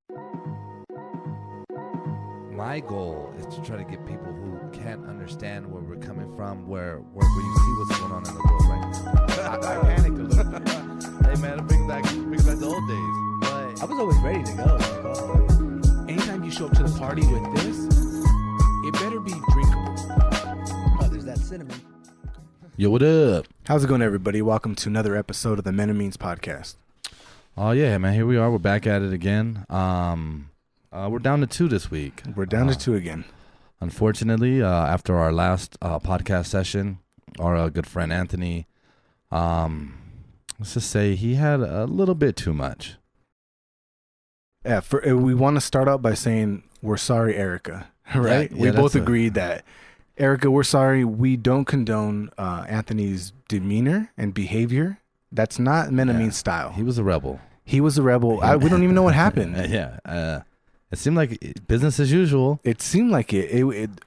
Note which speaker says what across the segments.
Speaker 1: My goal is to try to get people who can't understand where we're coming from, where you see what's going on in the world right now. I panicked a little bit. Hey man, it brings back the old days. But
Speaker 2: I was always ready to go. Like, oh, anytime you show up to the party with this, it better be drinkable. Oh, there's that cinnamon.
Speaker 1: Yo, what up?
Speaker 2: How's it going, everybody? Welcome to another episode of the Men and Means podcast.
Speaker 1: Oh yeah, man. Here we are. We're back at it again. We're down to 2 this week.
Speaker 2: We're down to 2 again.
Speaker 1: Unfortunately, after our last podcast session, our good friend Anthony, let's just say he had a little bit too much.
Speaker 2: Yeah, we want to start out by saying we're sorry, Erica. Right?
Speaker 1: Yeah,
Speaker 2: we both agreed that, Erica, we're sorry. We don't condone Anthony's demeanor and behavior. That's not Men and Means style.
Speaker 1: He was a rebel.
Speaker 2: We don't even know what happened.
Speaker 1: Yeah. It seemed like business as usual.
Speaker 2: It seemed like it.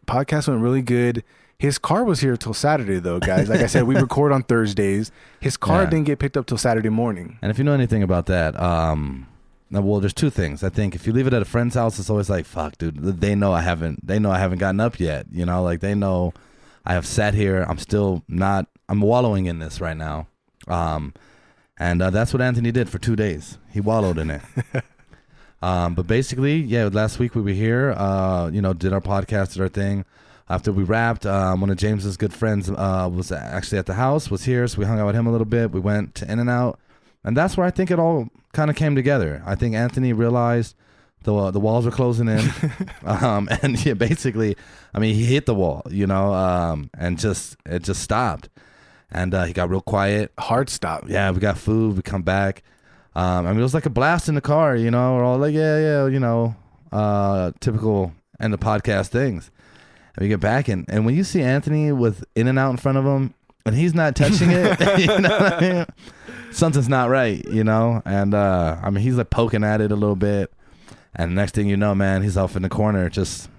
Speaker 2: Podcast went really good. His car was here till Saturday, though, guys. Like I said, we record on Thursdays. His car didn't get picked up till Saturday morning.
Speaker 1: And if you know anything about that, well, there's 2 things. I think if you leave it at a friend's house, it's always like, fuck, dude. They know I haven't gotten up yet. You know, like they know I have sat here. I'm wallowing in this right now. And that's what Anthony did for 2 days. He wallowed in it. But basically, last week we were here, did our podcast, did our thing. After we wrapped, one of James's good friends was actually at the house, was here, so we hung out with him a little bit. We went to In-N-Out, and that's where I think it all kind of came together. I think Anthony realized the walls were closing in, and basically, I mean, he hit the wall, and it just stopped. And he got real quiet.
Speaker 2: Hard stop.
Speaker 1: Yeah, we got food, we come back. I mean, it was like a blast in the car, we're all like, typical end of podcast things. And we get back, and when you see Anthony with In-N-Out in front of him, and he's not touching it, you know what I mean? Something's not right, And, I mean, he's like poking at it a little bit. And next thing you know, man, he's off in the corner just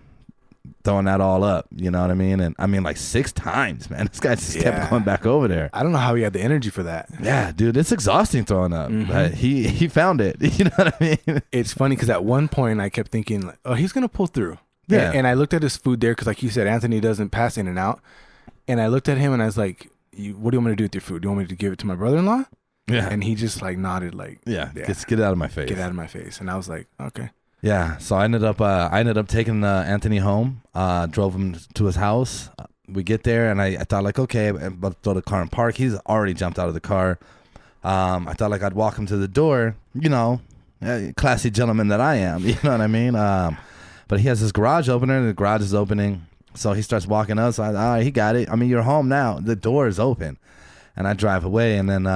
Speaker 1: throwing that all up, you know what I mean? And I mean, like 6 times, man. This guy just kept going back over there.
Speaker 2: I don't know how he had the energy for that.
Speaker 1: Yeah, dude, it's exhausting throwing up. Mm-hmm. But he found it. You know what I mean? It's
Speaker 2: funny because at one point I kept thinking, like, oh, he's going to pull through.
Speaker 1: Yeah.
Speaker 2: And I looked at his food there because, like you said, Anthony doesn't pass In-N-Out. And I looked at him and I was like, what do you want me to do with your food? Do you want me to give it to my brother-in-law? Yeah. And he just like nodded like,
Speaker 1: get it out of my face.
Speaker 2: Get out of my face. And I was like, okay.
Speaker 1: Yeah, so I ended up taking Anthony home, drove him to his house. We get there, and I thought, like, okay, I'm about to throw the car in park. He's already jumped out of the car. I thought, like, I'd walk him to the door, classy gentleman that I am, you know what I mean? But he has his garage opener, and the garage is opening. So he starts walking up, so all right, he got it. I mean, you're home now. The door is open. And I drive away, and then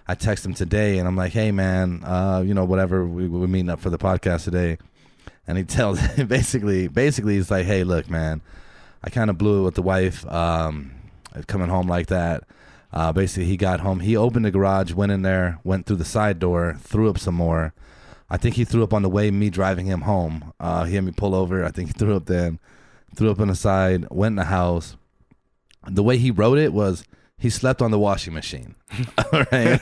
Speaker 1: I text him today, and I'm like, hey, man, whatever, we're meeting up for the podcast today. And he tells, basically, he's like, hey, look, man, I kind of blew it with the wife coming home like that. Basically, he got home. He opened the garage, went in there, went through the side door, threw up some more. I think he threw up on the way, me driving him home. He had me pull over. I think he threw up then, threw up on the side, went in the house. The way he wrote it was, he slept on the washing machine. Right?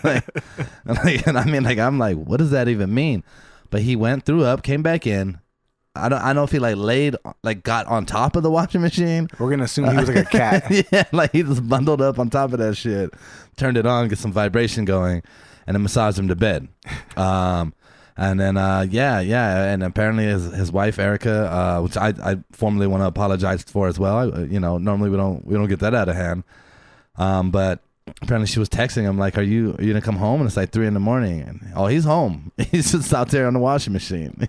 Speaker 1: And I mean, like, I'm like, what does that even mean? But he went, threw up, came back in. I don't know if he got on top of the washing machine.
Speaker 2: We're gonna assume he was like a cat.
Speaker 1: Yeah, like he just bundled up on top of that shit, turned it on, get some vibration going, and then massaged him to bed. And then and apparently his wife Erica, which I formally want to apologize for as well. Normally we don't get that out of hand. But apparently she was texting him like, are you gonna come home? And it's like 3 a.m. And he's home. He's just out there on the washing machine,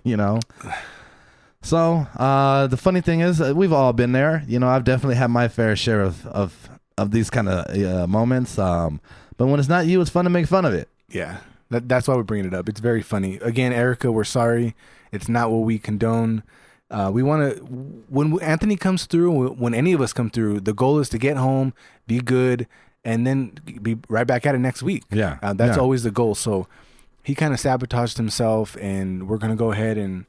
Speaker 1: So the funny thing is, we've all been there. I've definitely had my fair share of these kind of moments. But when it's not you, it's fun to make fun of it.
Speaker 2: Yeah, that's why we're bringing it up. It's very funny. Again, Erica, we're sorry. It's not what we condone. We want to, when Anthony comes through, when any of us come through, the goal is to get home, be good, and then be right back at it next week.
Speaker 1: Yeah.
Speaker 2: That's always the goal. So he kind of sabotaged himself, and we're going to go ahead and,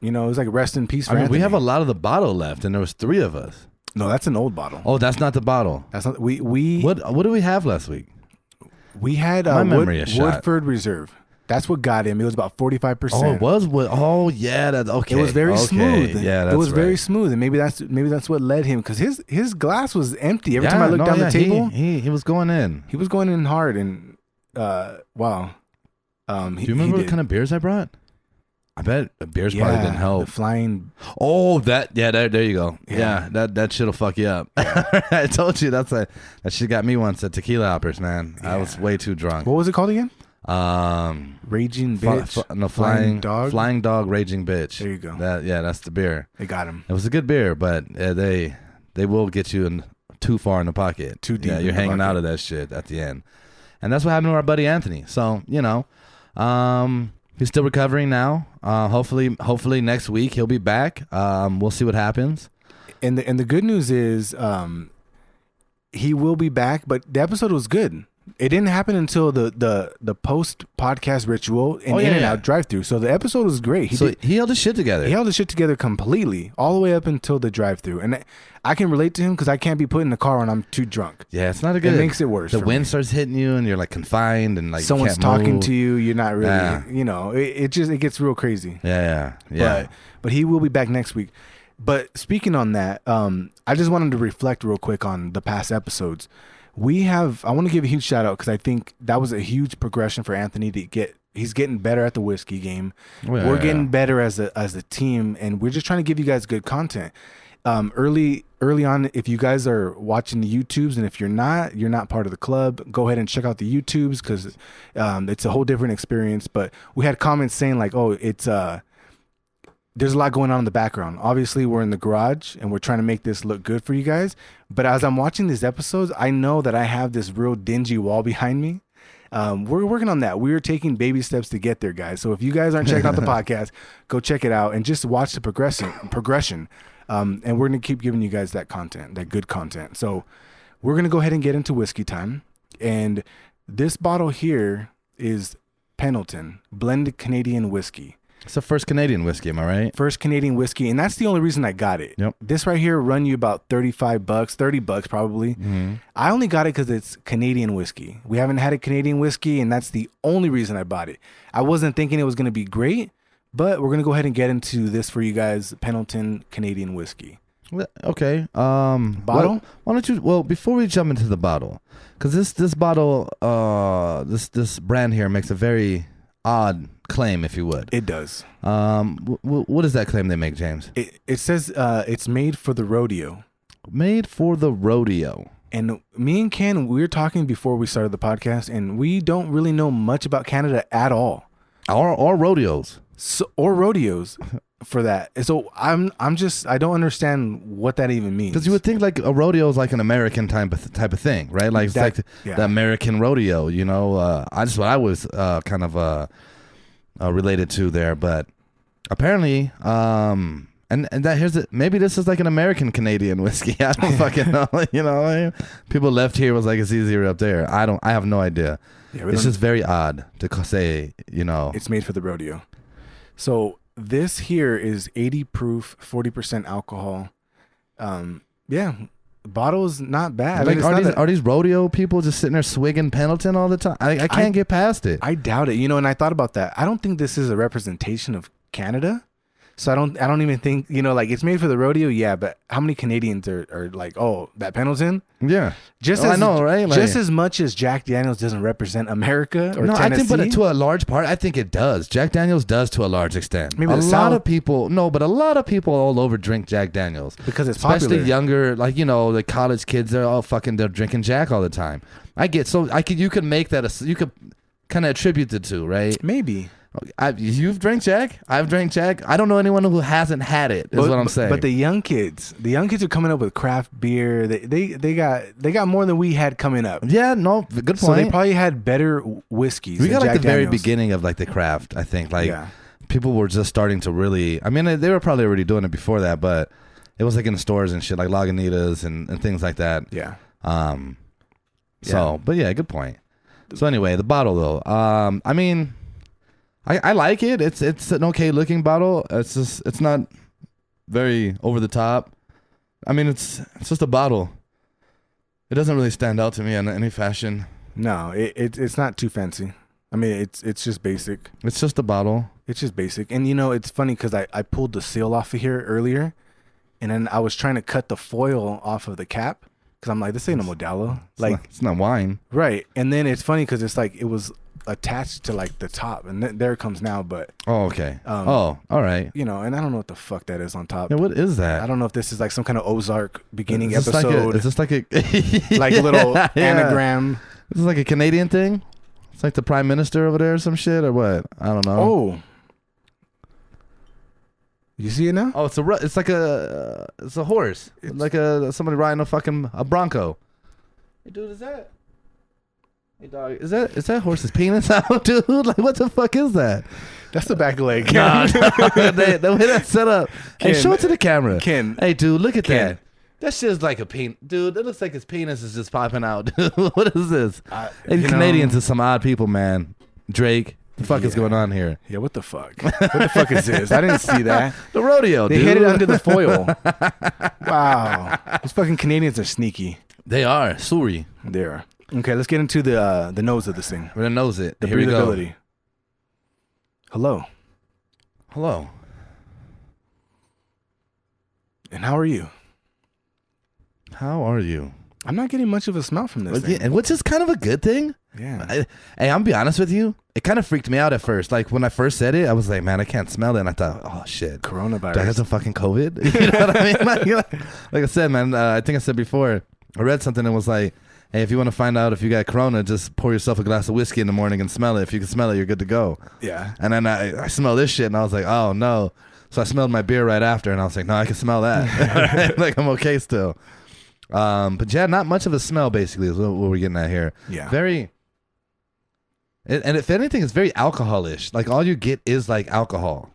Speaker 2: it was like rest in peace for Anthony.
Speaker 1: We have a lot of the bottle left, and there was 3 of us.
Speaker 2: No, that's an old bottle.
Speaker 1: Oh, that's not the bottle.
Speaker 2: That's not, we
Speaker 1: What did we have last week?
Speaker 2: We had
Speaker 1: My memory is shot.
Speaker 2: Woodford Reserve. That's what got him. It was about 45%.
Speaker 1: Oh, it was. Oh, yeah. That's okay.
Speaker 2: It was very smooth.
Speaker 1: Yeah, that's
Speaker 2: it was very
Speaker 1: right.
Speaker 2: smooth, and maybe that's what led him, because his glass was empty. Every time I looked down the table,
Speaker 1: he was going in.
Speaker 2: he was going in hard, and wow.
Speaker 1: Do you remember what kind of beers I brought? I bet beers probably didn't help.
Speaker 2: The flying.
Speaker 1: Oh, there you go. Yeah, that shit'll fuck you up. I told you that shit got me once at Tequila Hoppers, man. Yeah. I was way too drunk.
Speaker 2: What was it called again?
Speaker 1: Raging
Speaker 2: Bitch.
Speaker 1: Flying Dog. Flying Dog, Raging Bitch.
Speaker 2: There you go.
Speaker 1: That's the beer.
Speaker 2: They got him.
Speaker 1: It was a good beer, but they will get you in too far in the pocket.
Speaker 2: Too deep.
Speaker 1: Yeah, you're hanging out of that shit at the end, and that's what happened to our buddy Anthony. So he's still recovering now. Hopefully next week he'll be back. We'll see what happens.
Speaker 2: And the good news is he will be back, but the episode was good. It didn't happen until the post podcast ritual and in and out drive through. So the episode was great.
Speaker 1: He held his shit together.
Speaker 2: He held his shit together completely, all the way up until the drive through. And I can relate to him because I can't be put in the car when I'm too drunk.
Speaker 1: Yeah, it's not a good.
Speaker 2: It makes it worse.
Speaker 1: The wind starts hitting you, and you're like confined, and like
Speaker 2: someone's talking to you. You're not really.
Speaker 1: Yeah.
Speaker 2: It gets real crazy.
Speaker 1: Yeah.
Speaker 2: But he will be back next week. But speaking on that, I just wanted to reflect real quick on the past episodes. I want to give a huge shout out because I think that was a huge progression for Anthony he's getting better at the whiskey game. We're getting better as a team, and we're just trying to give you guys good content. Early on, if you guys are watching the YouTubes, and if you're not part of the club, go ahead and check out the YouTubes because it's a whole different experience. But we had comments saying like, oh, it's there's a lot going on in the background. Obviously, we're in the garage and we're trying to make this look good for you guys. But as I'm watching these episodes, I know that I have this real dingy wall behind me. We're working on that. We're taking baby steps to get there, guys. So if you guys aren't checking out the podcast, go check it out and just watch the progression. And we're going to keep giving you guys that content, that good content. So we're going to go ahead and get into whiskey time. And this bottle here is Pendleton blended Canadian whiskey.
Speaker 1: It's the first Canadian whiskey, am I right?
Speaker 2: First Canadian whiskey, and that's the only reason I got it.
Speaker 1: Yep.
Speaker 2: This right here run you about $35, $30 probably.
Speaker 1: Mm-hmm.
Speaker 2: I only got it because it's Canadian whiskey. We haven't had a Canadian whiskey, and that's the only reason I bought it. I wasn't thinking it was going to be great, but we're going to go ahead and get into this for you guys, Pendleton Canadian whiskey.
Speaker 1: Okay.
Speaker 2: Bottle?
Speaker 1: Why don't you? Well, before we jump into the bottle, because this bottle, this brand here makes a very odd claim, if you would.
Speaker 2: It does.
Speaker 1: What is that claim they make, James?
Speaker 2: It says it's made for the rodeo.
Speaker 1: Made for the rodeo.
Speaker 2: And me and Ken, we were talking before we started the podcast, and we don't really know much about Canada at all.
Speaker 1: Or rodeos.
Speaker 2: Or rodeos for that. So I don't understand what that even means.
Speaker 1: Because you would think like a rodeo is like an American type of thing, right? Like it's like the American rodeo, That's what I was kind of related to there, but apparently, and that maybe this is like an American Canadian whiskey. I don't fucking know. People left here was like it's easier up there. I have no idea. Yeah, it's just very odd to say,
Speaker 2: It's made for the rodeo. So this here is 80 proof, 40% alcohol. The bottle's not bad.
Speaker 1: Like, are these rodeo people just sitting there swigging Pendleton all the time? I can't get past it.
Speaker 2: I doubt it. And I thought about that. I don't think this is a representation of Canada. So I don't even think, like it's made for the rodeo. Yeah. But how many Canadians are like, oh, that Pendleton?
Speaker 1: Yeah.
Speaker 2: I know, right? Just as much as Jack Daniels doesn't represent America or Tennessee.
Speaker 1: I think, but to a large part, I think it does. Jack Daniels does to a large extent.
Speaker 2: Maybe
Speaker 1: a lot of people all over drink Jack Daniels.
Speaker 2: Because it's
Speaker 1: especially
Speaker 2: popular.
Speaker 1: Younger, like, the college kids, they're drinking Jack all the time. You could make that, you could kind of attribute the two, right?
Speaker 2: Maybe.
Speaker 1: You've drank Jack? I've drank Jack. I don't know anyone who hasn't had it. What I'm saying.
Speaker 2: But the young kids are coming up with craft beer. They got more than we had coming up.
Speaker 1: Yeah, no, good point.
Speaker 2: So they probably had better whiskeys.
Speaker 1: We got like
Speaker 2: Jack
Speaker 1: the very
Speaker 2: Daniels.
Speaker 1: beginning of like the craft. I think people were just starting to really. I mean, they were probably already doing it before that, but it was like in the stores and shit, like Lagunitas and things like that.
Speaker 2: Yeah.
Speaker 1: But yeah, good point. So anyway, the bottle though. I mean. I like it. It's an okay looking bottle. It's not very over the top. I mean, it's just a bottle. It doesn't really stand out to me in any fashion.
Speaker 2: No, it's not too fancy. I mean, it's just basic.
Speaker 1: It's just a bottle.
Speaker 2: It's just basic. And, you know, it's funny because I pulled the seal off of here earlier, and then I was trying to cut the foil off of the cap because I'm like, this ain't a Modelo.
Speaker 1: It's not wine.
Speaker 2: Right. And then it's funny because it's like it was attached to like the top, and there it comes now. But
Speaker 1: okay. All right.
Speaker 2: you know, and I don't know what the fuck that is on top.
Speaker 1: Yeah, what is that?
Speaker 2: I don't know if this is like some kind of Ozark beginning
Speaker 1: is this
Speaker 2: episode.
Speaker 1: Is this like a
Speaker 2: like a little anagram?
Speaker 1: This is like a Canadian thing. It's like the prime minister over there or some shit or what? I don't know.
Speaker 2: Oh, you see it now?
Speaker 1: Oh, it's a horse. It's like somebody riding a bronco. Hey, dude, is that? Hey, dog, is that horse's penis out, dude? Like, what the fuck is that?
Speaker 2: That's the back leg.
Speaker 1: No, the way that's set up. Hey, show it to the camera.
Speaker 2: Ken.
Speaker 1: Hey, dude, look at that. That shit's like a penis. Dude, it looks like his penis is just popping out. What is this? Hey, Canadians are some odd people, man. Drake, the fuck is going on here?
Speaker 2: Yeah, what the fuck? What the fuck is this? I didn't see that.
Speaker 1: The rodeo,
Speaker 2: They
Speaker 1: dude.
Speaker 2: hid it under the foil. Wow. These fucking Canadians are sneaky.
Speaker 1: They are. Sorry.
Speaker 2: They are. Okay, let's get into the nose of this thing.
Speaker 1: We're gonna nose it.
Speaker 2: The
Speaker 1: Here we go.
Speaker 2: breathability. Hello.
Speaker 1: Hello.
Speaker 2: And how are you?
Speaker 1: How are you?
Speaker 2: I'm not getting much of a smell from this thing.
Speaker 1: And which is kind of a good thing.
Speaker 2: Yeah.
Speaker 1: Hey, I'm be honest with you. It kind of freaked me out at first. Like when I first said it, I was like, man, I can't smell it. And I thought, oh shit,
Speaker 2: Coronavirus.
Speaker 1: do I have some fucking COVID? You know what I mean? Like I said, man, I think I said before, I read something and was like, hey, if you want to find out if you got corona, just pour yourself a glass of whiskey in the morning and smell it. If you can smell it, you're good to go.
Speaker 2: Yeah.
Speaker 1: And then I smelled this shit and I was like, oh no. So I smelled my beer right after and I was like, no, I can smell that. Like I'm okay still. But yeah, not much of a smell basically is what we're getting at here.
Speaker 2: Yeah.
Speaker 1: Very. And if anything, it's very alcoholish. Like all you get is like alcohol.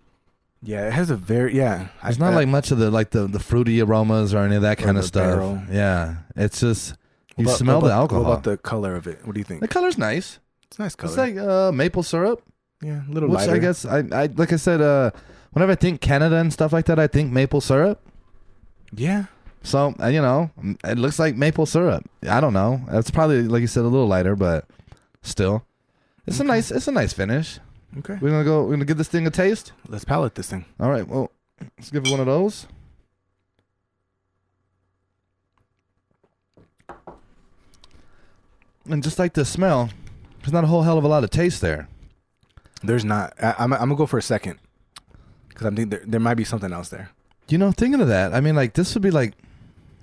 Speaker 2: Yeah, it has a very
Speaker 1: It's not like much of the fruity aromas or any of that kind of stuff.
Speaker 2: barrel.
Speaker 1: Yeah, it's just you smell the alcohol.
Speaker 2: What about the color of it? What do you think?
Speaker 1: The color's nice.
Speaker 2: It's a nice color.
Speaker 1: It's like maple syrup.
Speaker 2: Yeah, a little
Speaker 1: Which
Speaker 2: lighter.
Speaker 1: I guess I like I said, whenever I think Canada and stuff like that, I think maple syrup.
Speaker 2: Yeah.
Speaker 1: So you know, it looks like maple syrup. I don't know. It's probably like you said, a little lighter, but still, it's a nice finish.
Speaker 2: Okay.
Speaker 1: We're gonna give this thing a taste.
Speaker 2: Let's palate this thing.
Speaker 1: All right. Well, let's give it one of those. And just like the smell, there's not a whole hell of a lot of taste there.
Speaker 2: There's not. I'm gonna go for a second because I think there might be something else there.
Speaker 1: You know, thinking of that, I mean, like this would be like,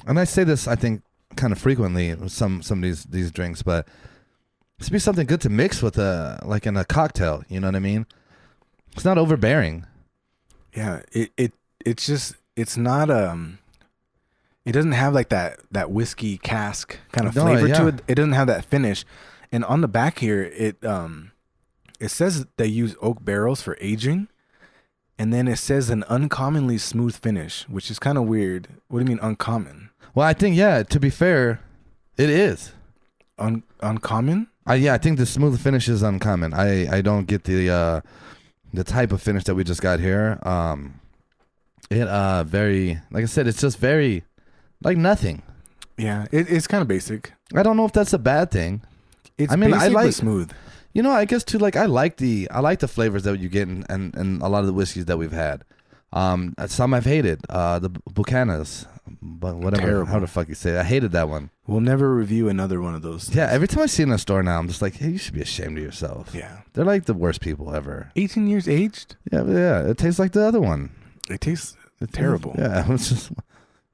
Speaker 1: and I say this, I think, kind of frequently with some of these drinks, but this would be something good to mix with like in a cocktail. You know what I mean? It's not overbearing.
Speaker 2: Yeah. It's just it's not It doesn't have like that whiskey cask kind of flavor to it. It doesn't have that finish. And on the back here, it says they use oak barrels for aging. And then it says an uncommonly smooth finish, which is kind of weird. What do you mean uncommon?
Speaker 1: Well, I think, yeah, to be fair, it is.
Speaker 2: Uncommon?
Speaker 1: I think the smooth finish is uncommon. I don't get the type of finish that we just got here. Very, like I said, it's just very, like nothing.
Speaker 2: Yeah, it's kind of basic.
Speaker 1: I don't know if that's a bad thing.
Speaker 2: I mean, basic,
Speaker 1: I like
Speaker 2: but smooth.
Speaker 1: You know, I guess too. Like I like the flavors that you get in a lot of the whiskeys that we've had. Some I've hated. The Buchanan's, but whatever.
Speaker 2: Terrible.
Speaker 1: How the fuck you say it? I hated that one.
Speaker 2: We'll never review another one of those.
Speaker 1: Yeah, every time I see it in a store now, I'm just like, hey, you should be ashamed of yourself.
Speaker 2: Yeah,
Speaker 1: they're like the worst people ever.
Speaker 2: 18 years aged.
Speaker 1: Yeah. It tastes like the other one.
Speaker 2: It tastes terrible.
Speaker 1: Yeah, it's just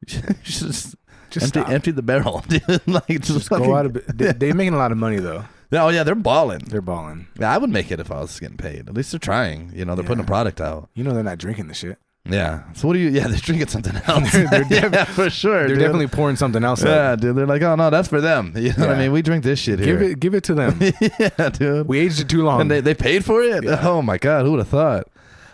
Speaker 1: you should just empty the barrel, dude. Like
Speaker 2: just go out of it. They're making a lot of money though.
Speaker 1: Oh yeah, they're balling.
Speaker 2: They're balling.
Speaker 1: Yeah, I would make it if I was getting paid. At least they're trying. You know, they're putting a product out.
Speaker 2: You know, they're not drinking the shit.
Speaker 1: Yeah. So what do you? Yeah, they're drinking something else. they're for sure.
Speaker 2: They're definitely pouring something else.
Speaker 1: Yeah, dude. They're like, oh no, that's for them. You know what I mean? We drink this shit here.
Speaker 2: Give it to them.
Speaker 1: Yeah, dude.
Speaker 2: We aged it too long.
Speaker 1: And they paid for it.
Speaker 2: Yeah.
Speaker 1: Oh my god, who would have thought?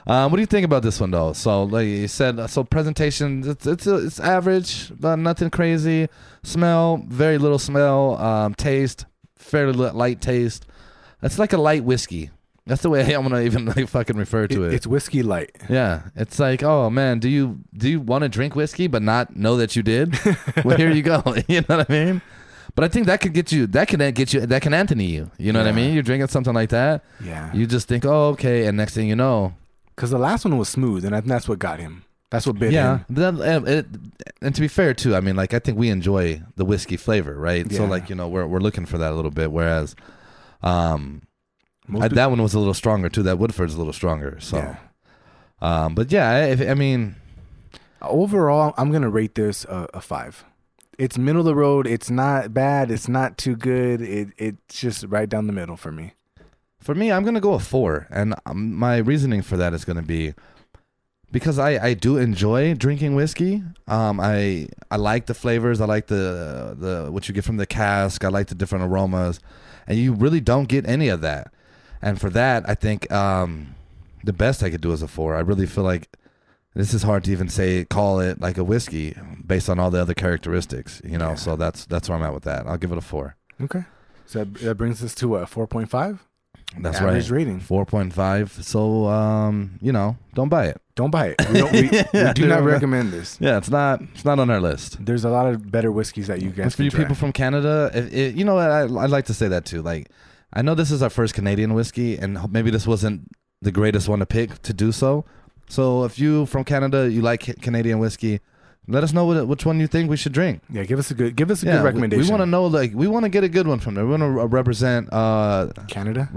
Speaker 1: What do you think about this one though? So like you said, so presentation, it's average, but nothing crazy. Smell, very little smell. Taste, fairly light taste. It's like a light whiskey. That's the way I'm gonna even like fucking refer to it.
Speaker 2: It's whiskey light.
Speaker 1: Yeah, it's like, oh man, do you want to drink whiskey but not know that you did? Well, here you go. You know what I mean? But I think that could get you. That can Anthony you. You know what I mean? You're drinking something like that.
Speaker 2: Yeah.
Speaker 1: You just think, oh, okay, and next thing you know,
Speaker 2: because the last one was smooth, and I think that's what got him. That's what bit him.
Speaker 1: And to be fair too, I mean, like I think we enjoy the whiskey flavor, right?
Speaker 2: Yeah.
Speaker 1: So like we're looking for that a little bit. Whereas, that one was a little stronger too. That Woodford's a little stronger. So, but yeah, I mean,
Speaker 2: overall, I'm gonna rate this a 5. It's middle of the road. It's not bad. It's not too good. It's just right down the middle for me.
Speaker 1: For me, I'm gonna go a 4, and my reasoning for that is gonna be because I do enjoy drinking whiskey. I like the flavors. I like the what you get from the cask. I like the different aromas, and you really don't get any of that. And for that, I think the best I could do is a 4. I really feel like this is hard to even call it like a whiskey based on all the other characteristics, you know. So that's where I'm at with that. I'll give it a 4.
Speaker 2: Okay, so that brings us to a 4.5.
Speaker 1: That's
Speaker 2: average
Speaker 1: right.
Speaker 2: rating
Speaker 1: 4.5. So don't buy it.
Speaker 2: Don't buy it. We do not recommend this.
Speaker 1: Yeah, it's not on our list.
Speaker 2: There's a lot of better whiskeys that you guys.
Speaker 1: And for you people from Canada, you know what? I'd like to say that too. Like, I know this is our first Canadian whiskey, and maybe this wasn't the greatest one to pick to do so. So if you from Canada, you like Canadian whiskey, let us know which one you think we should drink.
Speaker 2: Yeah, give us a good recommendation.
Speaker 1: We want to know, like, we want to get a good one from there. We want to represent
Speaker 2: Canada,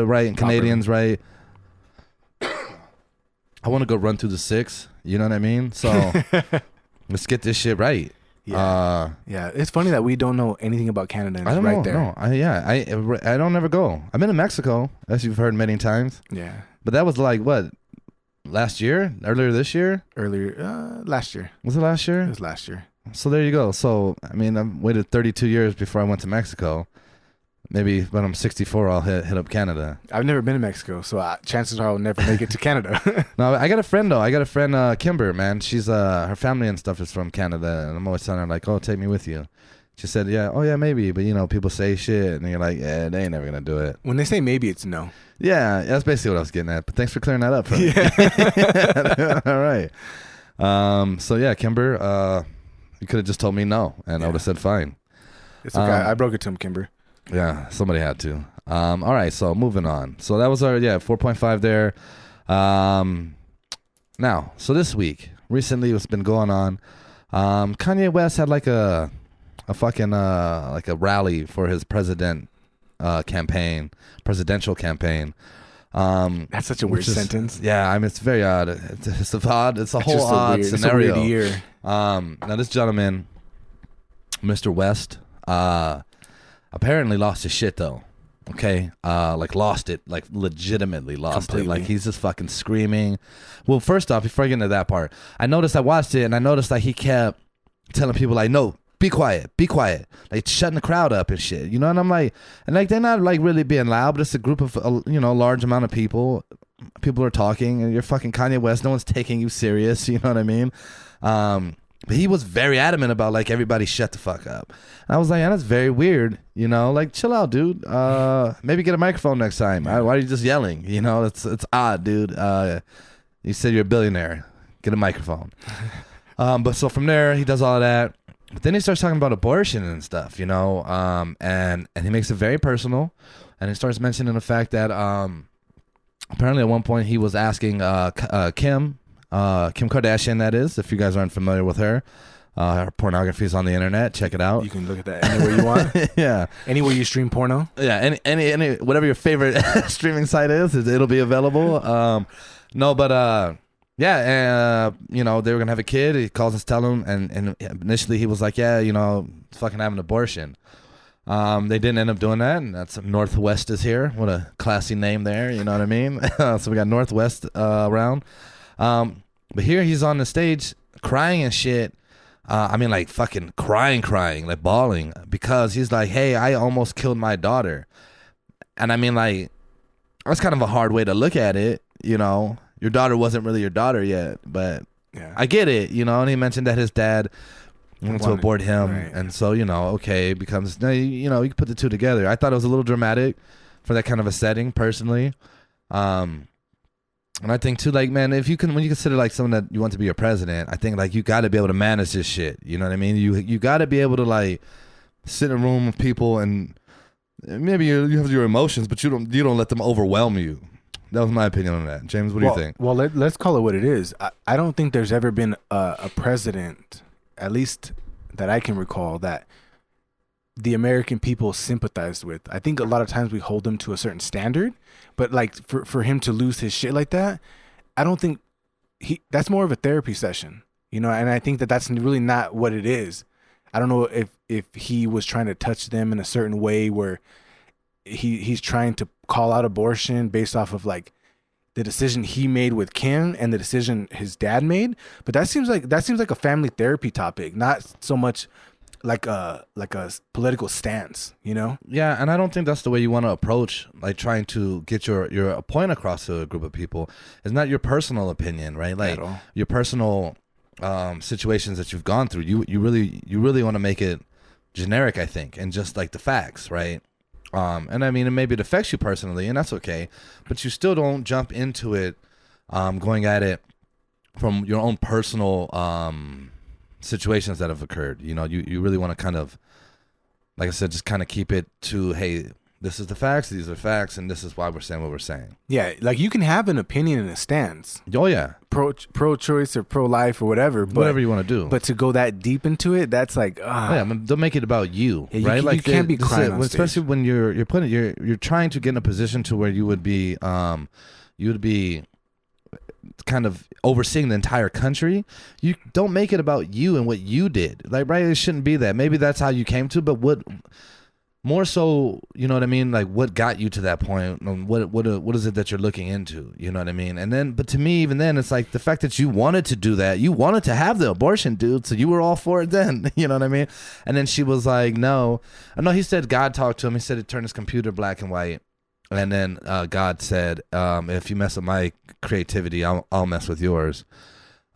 Speaker 1: right, and Canadians, right. I want to go run through the 6. You know what I mean? So let's get this shit right.
Speaker 2: Yeah, it's funny that we don't know anything about Canada. And
Speaker 1: I don't
Speaker 2: right
Speaker 1: know.
Speaker 2: There.
Speaker 1: No, I don't ever go. I've been to Mexico, as you've heard many times.
Speaker 2: Yeah,
Speaker 1: but that was like what? Last year? Earlier this year?
Speaker 2: Last year.
Speaker 1: Was it last year?
Speaker 2: It was last year.
Speaker 1: So there you go. So, I mean, I waited 32 years before I went to Mexico. Maybe when I'm 64, I'll hit up Canada.
Speaker 2: I've never been to Mexico, so chances are I'll never make it to Canada.
Speaker 1: No, I got a friend, though. I got a friend, Kimber, man. She's, her family and stuff is from Canada. And I'm always telling her, like, oh, take me with you. She said, yeah, maybe. But, you know, people say shit, and you're like, yeah, they ain't never going to do it.
Speaker 2: When they say maybe, it's no.
Speaker 1: Yeah, that's basically what I was getting at. But thanks for clearing that up for me. Yeah. All right. So, yeah, Kimber, you could have just told me no, and I would have said fine.
Speaker 2: It's okay. I broke it to him, Kimber.
Speaker 1: Yeah, somebody had to. All right, so moving on. So that was our 4.5 there. Now, so this week, recently, what's been going on? Kanye West had like a fucking like a rally for his presidential campaign.
Speaker 2: That's such a weird sentence.
Speaker 1: Yeah, I mean, it's very odd. It's odd. It's a whole odd scenario.
Speaker 2: It's a weird year.
Speaker 1: Now this gentleman, Mr. West, apparently lost his shit though. Okay, like lost it, like legitimately lost
Speaker 2: Completely.
Speaker 1: it. Like he's just fucking screaming. Well, first off, before I get into that part, I watched it and I noticed that he kept telling people like, no, be quiet, like shutting the crowd up and shit, you know. And I'm like, and like they're not like really being loud, but it's a group of large amount of people. People are talking, and you're fucking Kanye West. No one's taking you serious. You know what I mean? But he was very adamant about like everybody shut the fuck up. And I was like, yeah, that's very weird. You know, like chill out, dude. Maybe get a microphone next time. Why are you just yelling? You know, it's odd, dude. You said you're a billionaire. Get a microphone. But so from there, he does all of that. But then he starts talking about abortion and stuff, you know, and he makes it very personal, and he starts mentioning the fact that apparently at one point he was asking Kim Kardashian, that is, if you guys aren't familiar with her. Her pornography is on the internet. Check it out.
Speaker 2: You can look at that anywhere you want.
Speaker 1: Yeah.
Speaker 2: Anywhere you stream porno.
Speaker 1: Yeah. Any whatever your favorite streaming site is, it'll be available. No, but yeah, you know, they were gonna have a kid. He calls us, tell him, and initially he was like, yeah, you know, fucking have an abortion. They didn't end up doing that, and that's Northwest is here. What a classy name there, you know what I mean? So we got Northwest around. But here he's on the stage crying and shit. I mean, like fucking crying, like bawling, because he's like, hey, I almost killed my daughter. And I mean, like, that's kind of a hard way to look at it, you know. Your daughter wasn't really your daughter yet, but yeah. I get it, you know. And he mentioned that his dad wanted to abort him, right. And so, you know, okay, it becomes, you know, you can put the two together. I thought it was a little dramatic for that kind of a setting, personally. And I think too, like, man, when you consider like someone that you want to be your president, I think like you got to be able to manage this shit. You know what I mean? You got to be able to like sit in a room with people and maybe you have your emotions, but you don't let them overwhelm you. That was my opinion on that. James, what do you think?
Speaker 2: Well, let's call it what it is. I don't think there's ever been a president, at least that I can recall, that the American people sympathized with. I think a lot of times we hold them to a certain standard, but like for him to lose his shit like that, I don't think that's more of a therapy session, you know, and I think that that's really not what it is. I don't know if he was trying to touch them in a certain way where he's trying to call out abortion based off of like the decision he made with Kim and the decision his dad made, but that seems like a family therapy topic, not so much like a political stance, you know?
Speaker 1: Yeah, and I don't think that's the way you want to approach like trying to get your point across to a group of people. It's not your personal opinion, right? Like your personal situations that you've gone through. You really want to make it generic, I think, and just like the facts, right? And I mean, maybe it affects you personally, and that's okay, but you still don't jump into it going at it from your own personal situations that have occurred. You know, you really want to kind of, like I said, just kind of keep it to, hey, this is the facts, these are facts, and this is why we're saying what we're saying.
Speaker 2: Yeah, like you can have an opinion and a stance.
Speaker 1: Oh yeah,
Speaker 2: pro-choice or pro-life or whatever, but,
Speaker 1: whatever you want to do.
Speaker 2: But to go that deep into it, that's like,
Speaker 1: yeah, don't make it about you, right?
Speaker 2: You,
Speaker 1: like
Speaker 2: you can't be crying on
Speaker 1: especially
Speaker 2: stage.
Speaker 1: when you're trying to get in a position to where you would be kind of overseeing the entire country. You don't make it about you and what you did. Like, right, it shouldn't be that. Maybe that's how you came to, but what more so, you know what I mean? Like, what got you to that point? And what is it that you're looking into? You know what I mean? And then, but to me, even then, it's like the fact that you wanted to do that. You wanted to have the abortion, dude. So you were all for it then. You know what I mean? And then she was like, no. I know he said God talked to him. He said it turned his computer black and white. And then God said, if you mess with my creativity, I'll mess with yours.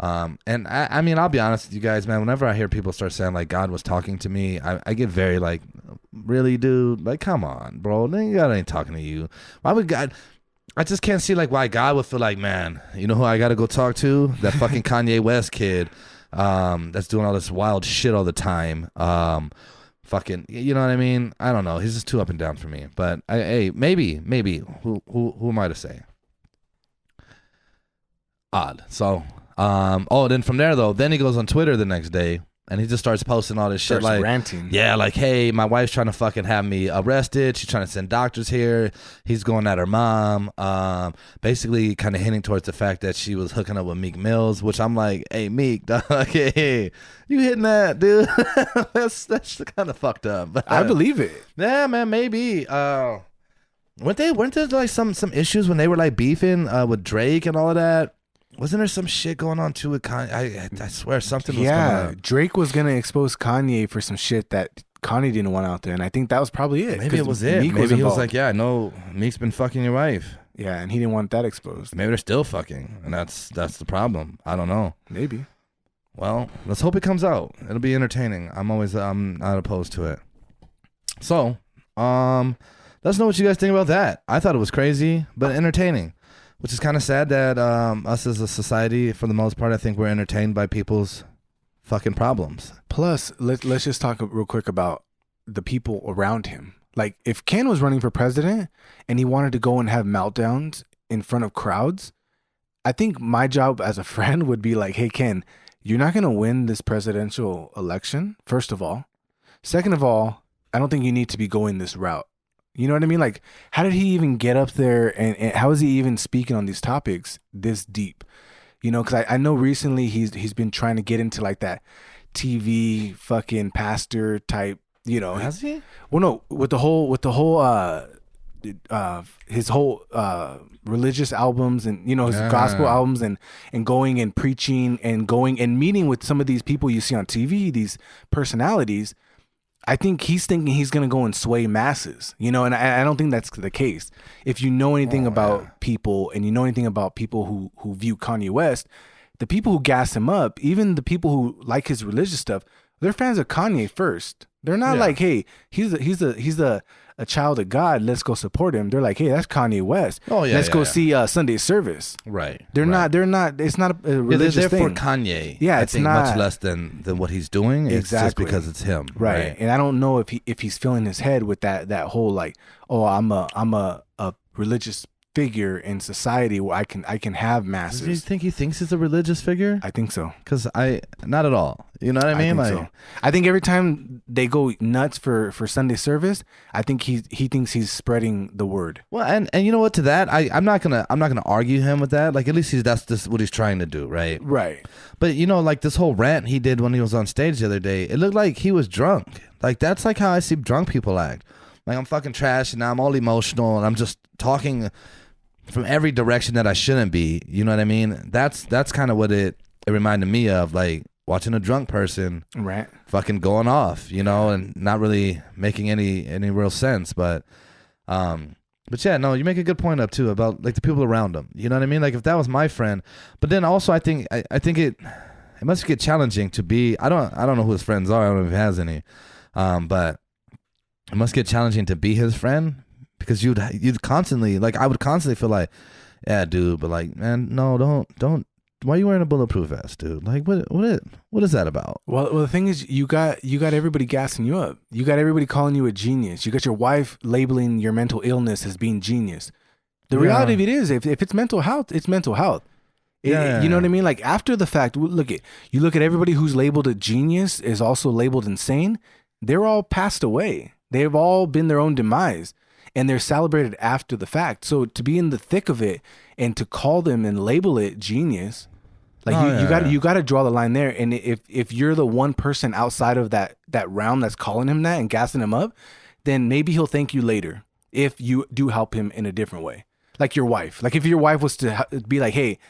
Speaker 1: And I mean, I'll be honest with you guys, man. Whenever I hear people start saying like God was talking to me, I get very like, really, dude? Like, come on, bro. God ain't talking to you. Why would God? I just can't see like why God would feel like, man, you know who I got to go talk to? That fucking Kanye West kid that's doing all this wild shit all the time. Fucking, you know what I mean? I don't know. He's just too up and down for me. But hey, maybe. Who am I to say? Odd. So, then from there though, then he goes on Twitter the next day and he just starts posting all this shit, like
Speaker 2: ranting.
Speaker 1: Yeah, like, hey, my wife's trying to fucking have me arrested. She's trying to send doctors here. He's going at her mom. Basically kind of hinting towards the fact that she was hooking up with Meek Mills, which I'm like, hey, Meek, dog, hey, you hitting that, dude? that's kind of fucked up. But,
Speaker 2: I believe it.
Speaker 1: Yeah, man, maybe. Weren't there like some issues when they were like beefing with Drake and all of that? Wasn't there some shit going on too with Kanye? I swear something was going on.
Speaker 2: Drake was going to expose Kanye for some shit that Kanye didn't want out there, and I think that was probably it.
Speaker 1: Maybe it was it. Maybe he was like, yeah, I know Meek's been fucking your wife.
Speaker 2: Yeah, and he didn't want that exposed.
Speaker 1: Maybe they're still fucking, and that's the problem. I don't know.
Speaker 2: Maybe.
Speaker 1: Well, let's hope it comes out. It'll be entertaining. I'm not opposed to it. So, let us know what you guys think about that. I thought it was crazy, but entertaining. Which is kind of sad that us as a society, for the most part, I think we're entertained by people's fucking problems.
Speaker 2: Plus, let's just talk real quick about the people around him. Like, if Ken was running for president and he wanted to go and have meltdowns in front of crowds, I think my job as a friend would be like, hey, Ken, you're not going to win this presidential election, first of all. Second of all, I don't think you need to be going this route. You know what I mean? Like, how did he even get up there and how is he even speaking on these topics this deep? You know, because I know recently he's been trying to get into like that TV fucking pastor type, you know.
Speaker 1: Has he?
Speaker 2: Well, no, with the whole his whole religious albums and, you know, his gospel albums and going and preaching and going and meeting with some of these people you see on TV, these personalities. I think he's thinking he's going to go and sway masses, you know, and I don't think that's the case. If you know anything about people and you know anything about people who view Kanye West, the people who gas him up, even the people who like his religious stuff, They're fans of Kanye first. They're not like, hey, he's a child of God. Let's go support him. They're like, hey, that's Kanye West.
Speaker 1: Oh yeah,
Speaker 2: let's go see Sunday service.
Speaker 1: Right.
Speaker 2: They're not. It's not a religious
Speaker 1: they're
Speaker 2: thing.
Speaker 1: for Kanye.
Speaker 2: Yeah,
Speaker 1: I think much less than what he's doing. It's just because it's him.
Speaker 2: Right. And I don't know if he's filling his head with that whole like, oh, I'm a religious figure in society where I can have masses.
Speaker 1: Do you think he thinks he's a religious figure?
Speaker 2: I think so.
Speaker 1: Because not at all. You know what I mean?
Speaker 2: I think every time they go nuts for Sunday service, I think he thinks he's spreading the word.
Speaker 1: Well, and you know what? To that, I'm not gonna argue him with that. Like at least that's what he's trying to do, right?
Speaker 2: Right.
Speaker 1: But you know, like this whole rant he did when he was on stage the other day, it looked like he was drunk. Like that's like how I see drunk people act. Like I'm fucking trash and now I'm all emotional and I'm just talking from every direction that I shouldn't be. You know what I mean? That's kind of what it reminded me of, like watching a drunk person fucking going off, you know, and not really making any real sense. But yeah, no, you make a good point up too about like the people around him. You know what I mean? Like if that was my friend, but then also I think it must get challenging to be. I don't know who his friends are. I don't know if he has any, but it must get challenging to be his friend. Because you'd constantly, like, I would constantly feel like, yeah, dude, but like, man, no, don't. Why are you wearing a bulletproof vest, dude? Like, what is that about?
Speaker 2: Well, the thing is, you got everybody gassing you up. You got everybody calling you a genius. You got your wife labeling your mental illness as being genius. The reality of it is, if it's mental health, it's mental health. You know what I mean? Like after the fact, you look at everybody who's labeled a genius is also labeled insane. They're all passed away. They've all been their own demise. And they're celebrated after the fact. So to be in the thick of it and to call them and label it genius, like you got to draw the line there. And if you're the one person outside of that realm that's calling him that and gassing him up, then maybe he'll thank you later if you do help him in a different way. Like your wife. Like if your wife was to be like, hey,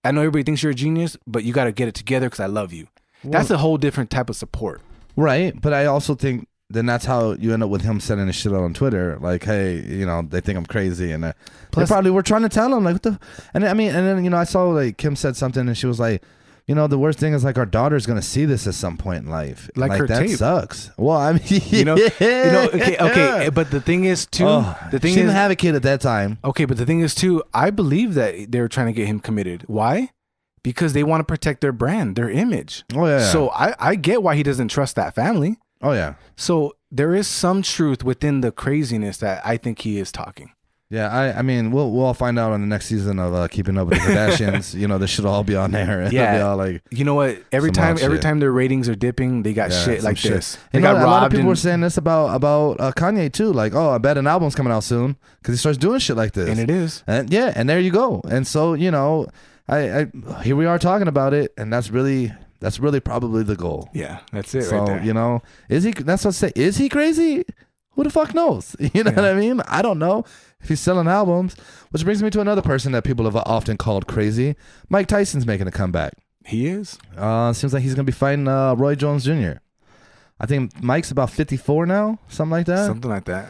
Speaker 2: I know everybody thinks you're a genius, but you got to get it together because I love you. That's a whole different type of support.
Speaker 1: Right. But I also think then that's how you end up with him sending his shit out on Twitter. Like, hey, you know, they think I'm crazy. And they probably were trying to tell him, like, what the... And I mean, and then, you know, I saw, like, Kim said something and she was like, you know, the worst thing is, like, our daughter's going to see this at some point in life.
Speaker 2: Like her
Speaker 1: that
Speaker 2: tape.
Speaker 1: Sucks. Well, I mean...
Speaker 2: Okay. But the thing is, too...
Speaker 1: she didn't have a kid at that time.
Speaker 2: Okay, but the thing is, too, I believe that they were trying to get him committed. Why? Because they want to protect their brand, their image.
Speaker 1: Oh, yeah.
Speaker 2: So I get why he doesn't trust that family.
Speaker 1: Oh, yeah.
Speaker 2: So there is some truth within the craziness that I think he is talking.
Speaker 1: Yeah, I mean, we'll all find out on the next season of Keeping Up with the Kardashians. You know, this should all be on there.
Speaker 2: Yeah,
Speaker 1: be all like,
Speaker 2: you know what? Every time their ratings are dipping, they got shit like
Speaker 1: shit.
Speaker 2: this.
Speaker 1: They got robbed. A lot of people were saying this about Kanye too. Like, oh, I bet an album's coming out soon because he starts doing shit like this.
Speaker 2: And it is.
Speaker 1: And yeah, and there you go. And so you know, I here we are talking about it, and that's really probably the goal.
Speaker 2: Yeah, that's it.
Speaker 1: So
Speaker 2: right there.
Speaker 1: you know, is he? That's what I say. Is he crazy? Who the fuck knows? You know what I mean? I don't know if he's selling albums. Which brings me to another person that people have often called crazy. Mike Tyson's making a comeback.
Speaker 2: He is.
Speaker 1: Seems like he's gonna be fighting Roy Jones Jr. I think Mike's about 54 now, something like that.
Speaker 2: Something like that.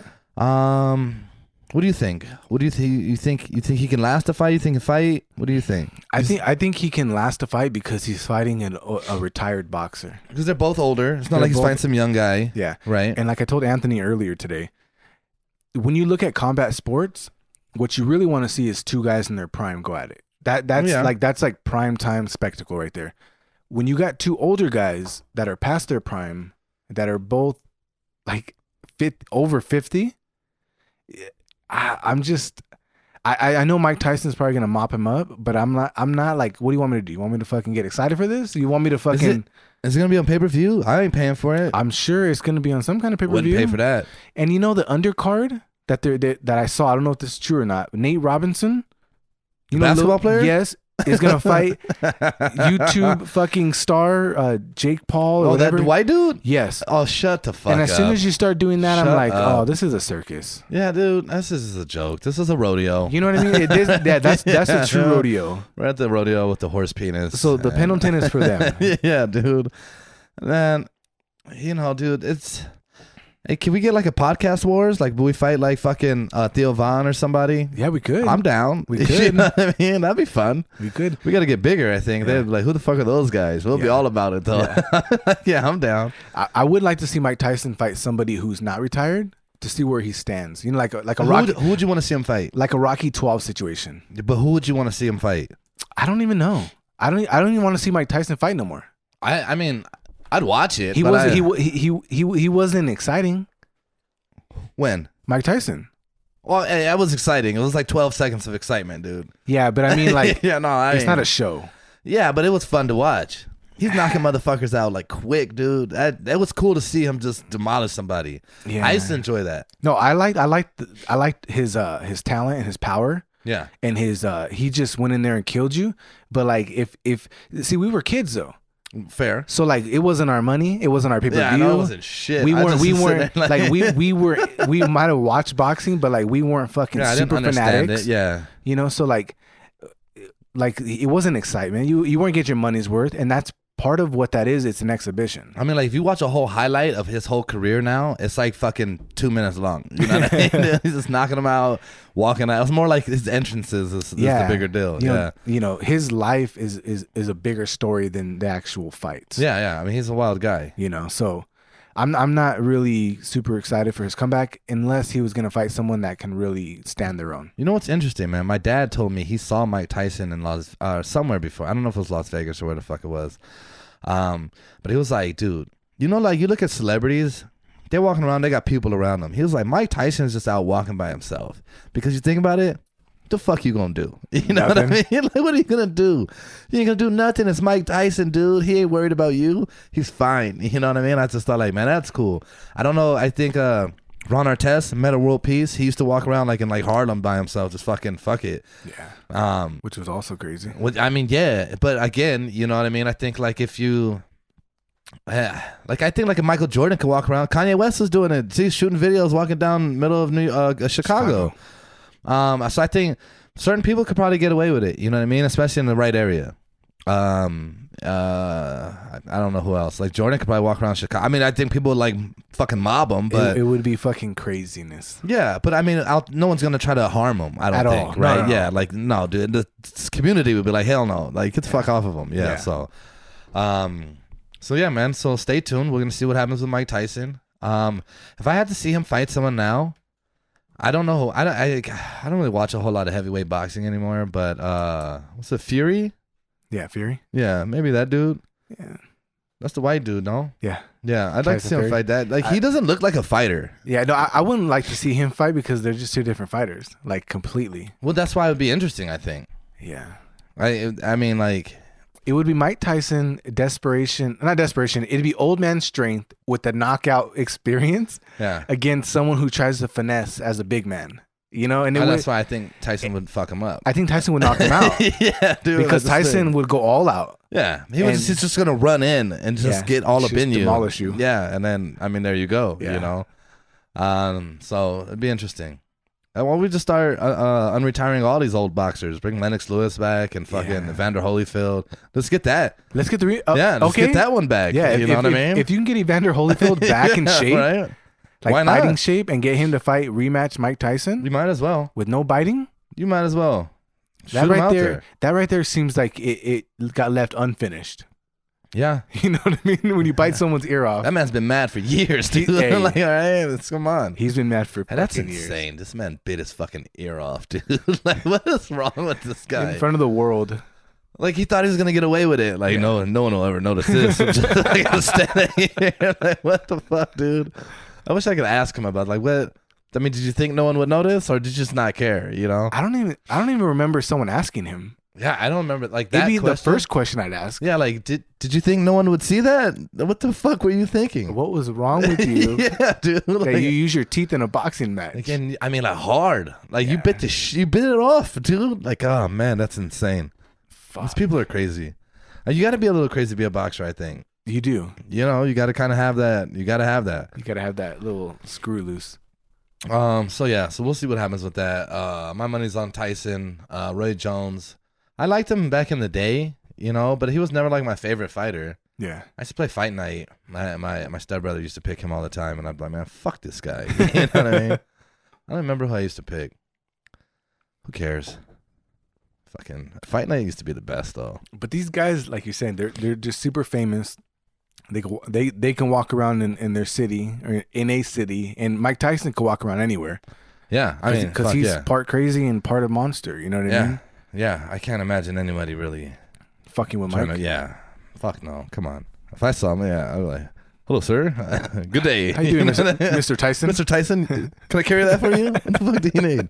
Speaker 1: What do you think? What do you think? You think he can last a fight? You think he can fight? What do you think?
Speaker 2: I think he can last a fight because he's fighting a retired boxer.
Speaker 1: Because they're both older. It's not like he's fighting some young guy.
Speaker 2: Yeah.
Speaker 1: Right.
Speaker 2: And like I told Anthony earlier today, when you look at combat sports, what you really want to see is two guys in their prime go at it. That's like prime time spectacle right there. When you got two older guys that are past their prime, that are both like over 50, I know Mike Tyson's probably gonna mop him up, but I'm not like, what do you want me to do? You want me to fucking get excited for this? You want me to fucking...
Speaker 1: Is it gonna be on pay-per-view? I ain't paying for it.
Speaker 2: I'm sure it's gonna be on some kind of pay-per-view.
Speaker 1: Wouldn't pay for that.
Speaker 2: And you know the undercard that I saw, I don't know if this is true or not, Nate Robinson,
Speaker 1: basketball player?
Speaker 2: Yes, is gonna fight YouTube fucking star Jake Paul or whatever.
Speaker 1: That white dude?
Speaker 2: Yes.
Speaker 1: Oh, shut the fuck up.
Speaker 2: And as soon as you start doing that, I'm like, oh, this is a circus.
Speaker 1: Yeah, dude, this is a joke. This is a rodeo.
Speaker 2: You know what I mean? That's a true rodeo.
Speaker 1: We're at the rodeo with the horse penis.
Speaker 2: So the Pendleton is for them.
Speaker 1: Yeah, dude. Man, you know, dude, it's Hey, can we get like a podcast wars? Like, will we fight like fucking Theo Von or somebody?
Speaker 2: Yeah, we could.
Speaker 1: I'm down.
Speaker 2: We could.
Speaker 1: You know what I mean? That'd be fun.
Speaker 2: We could.
Speaker 1: We got to get bigger, I think.
Speaker 2: Yeah.
Speaker 1: They'd be like, who the fuck are those guys? We'll be all about it, though. Yeah, I'm down.
Speaker 2: I would like to see Mike Tyson fight somebody who's not retired to see where he stands. You know, like a Rocky,
Speaker 1: Who would you want to see him fight?
Speaker 2: like a Rocky 12 situation.
Speaker 1: But who would you want to see him fight?
Speaker 2: I don't even know. I don't even want to see Mike Tyson fight no more.
Speaker 1: I mean, I'd watch it.
Speaker 2: He wasn't he wasn't exciting.
Speaker 1: When?
Speaker 2: Mike Tyson.
Speaker 1: Well, hey, that was exciting. It was like 12 seconds of excitement, dude.
Speaker 2: Yeah, but I mean, like,
Speaker 1: yeah, no,
Speaker 2: it's not a show.
Speaker 1: Yeah, but it was fun to watch. He's knocking motherfuckers out like quick, dude. That was cool to see him just demolish somebody. Yeah, I used to enjoy that.
Speaker 2: No, I liked his talent and his power.
Speaker 1: Yeah,
Speaker 2: and his he just went in there and killed you. But like, if see, we were kids though.
Speaker 1: Fair.
Speaker 2: So like, it wasn't our money. It wasn't our pay per view.
Speaker 1: Yeah, no, it wasn't shit.
Speaker 2: We weren't like we might have watched boxing, but like we weren't fucking super fanatics.
Speaker 1: Yeah,
Speaker 2: you know. So like it wasn't excitement. You weren't getting your money's worth, and that's part of what that is. It's an exhibition.
Speaker 1: I mean, like if you watch a whole highlight of his whole career now, it's like fucking 2 minutes long. You know what I mean? He's just knocking them out, walking out. It's more like his entrances is the bigger deal.
Speaker 2: You know, his life is a bigger story than the actual fights.
Speaker 1: Yeah. I mean, he's a wild guy.
Speaker 2: You know, so I'm not really super excited for his comeback unless he was going to fight someone that can really stand their own.
Speaker 1: You know what's interesting, man? My dad told me he saw Mike Tyson in somewhere before. I don't know if it was Las Vegas or where the fuck it was. But he was like, dude, you know, like you look at celebrities, they're walking around, they got people around them. He was like, Mike Tyson's just out walking by himself. Because you think about it, what the fuck you gonna do? You know what I mean? Like, what are you gonna do? You ain't gonna do nothing. It's Mike Tyson, dude. He ain't worried about you. He's fine. You know what I mean? I just thought like, man, that's cool. I don't know. I think Ron Artest, Meta World Peace, he used to walk around like in like Harlem by himself, just fucking fuck it.
Speaker 2: Yeah. Which was also crazy.
Speaker 1: I mean, yeah, but again, you know what I mean? I think like if you like I think like if Michael Jordan could walk around, Kanye West was doing it. He's shooting videos walking down middle of Chicago. So I think certain people could probably get away with it, you know what I mean? Especially in the right area. I don't know who else. Like Jordan could probably walk around Chicago. I mean, I think people would like fucking mob him, but
Speaker 2: it would be fucking craziness.
Speaker 1: Yeah, but I mean, no one's gonna try to harm him. I don't think, right? No. Yeah, like no, dude. The community would be like, hell no, like get the fuck off of him. Yeah. So yeah, man. So stay tuned. We're gonna see what happens with Mike Tyson. If I had to see him fight someone now, I don't know. I don't really watch a whole lot of heavyweight boxing anymore. But what's it, Fury?
Speaker 2: Yeah, Fury.
Speaker 1: Yeah, maybe that dude.
Speaker 2: Yeah,
Speaker 1: that's the white dude, no?
Speaker 2: Yeah.
Speaker 1: Yeah, I'd like to see him fight that. Like he doesn't look like a fighter.
Speaker 2: Yeah, no, I wouldn't like to see him fight because they're just two different fighters, like completely.
Speaker 1: Well, that's why it would be interesting. I think.
Speaker 2: Yeah.
Speaker 1: I mean, like.
Speaker 2: It would be Mike Tyson, not desperation. It'd be old man strength with the knockout experience against someone who tries to finesse as a big man. You know, and
Speaker 1: that's why I think Tyson would fuck him up.
Speaker 2: I think Tyson would knock him out.
Speaker 1: Yeah, dude.
Speaker 2: Because Tyson would go all out.
Speaker 1: Yeah, he's just gonna run in and just get all up in you,
Speaker 2: demolish you.
Speaker 1: Yeah, and then I mean, there you go. Yeah. You know, so it'd be interesting. Why don't we just start unretiring all these old boxers? Bring Lennox Lewis back and fucking Evander Holyfield. Let's get that.
Speaker 2: Let's get the
Speaker 1: let's get that one back. Yeah, you know what I mean.
Speaker 2: If you can get Evander Holyfield back in shape,
Speaker 1: right?
Speaker 2: Like
Speaker 1: why not?
Speaker 2: fighting shape, and get him to fight rematch Mike Tyson,
Speaker 1: you might as well
Speaker 2: with no biting.
Speaker 1: You might as well.
Speaker 2: That right there seems like it got left unfinished.
Speaker 1: Yeah.
Speaker 2: You know what I mean? When you bite someone's ear off.
Speaker 1: That man's been mad for years, dude. Like, all right, come on.
Speaker 2: He's been mad for
Speaker 1: that's
Speaker 2: insane.
Speaker 1: Years. This man bit his fucking ear off, dude. Like, what is wrong with this guy?
Speaker 2: In front of the world.
Speaker 1: Like, he thought he was going to get away with it. Like, no one will ever notice this. I'm just like, standing here. Like, what the fuck, dude? I wish I could ask him about, like, what... I mean, did you think no one would notice, or did you just not care, you know?
Speaker 2: I don't even remember someone asking him.
Speaker 1: Yeah, I don't remember like that.
Speaker 2: Maybe the first question I'd ask.
Speaker 1: Yeah, like did you think no one would see that? What the fuck were you thinking?
Speaker 2: What was wrong with you?
Speaker 1: Yeah, dude.
Speaker 2: That you use your teeth in a boxing match.
Speaker 1: Again, I mean, like hard. Like you bit it off, dude. Like, oh man, that's insane. Fuck. These people are crazy. You got to be a little crazy to be a boxer, I think.
Speaker 2: You do.
Speaker 1: You know, you got to kind of have that. You got to have that.
Speaker 2: You got to have that little screw loose.
Speaker 1: So we'll see what happens with that. My money's on Tyson, Roy Jones. I liked him back in the day, you know, but he was never like my favorite fighter.
Speaker 2: Yeah.
Speaker 1: I used to play Fight Night. My stepbrother used to pick him all the time, and I'd be like, man, fuck this guy. You know what I mean? I don't remember who I used to pick. Who cares? Fucking Fight Night used to be the best, though.
Speaker 2: But these guys, like you said, they're just super famous. They can walk around in their city or in a city, and Mike Tyson can walk around anywhere.
Speaker 1: Yeah, I mean,
Speaker 2: because he's part crazy and part of monster. You know what I mean?
Speaker 1: Yeah, I can't imagine anybody really
Speaker 2: fucking with Mike.
Speaker 1: Fuck no. Come on. If I saw him, I'd be like, hello, sir. Good day.
Speaker 2: How you doing, Mr. Tyson?
Speaker 1: Mr. Tyson, can I carry that for you? What the fuck do you need?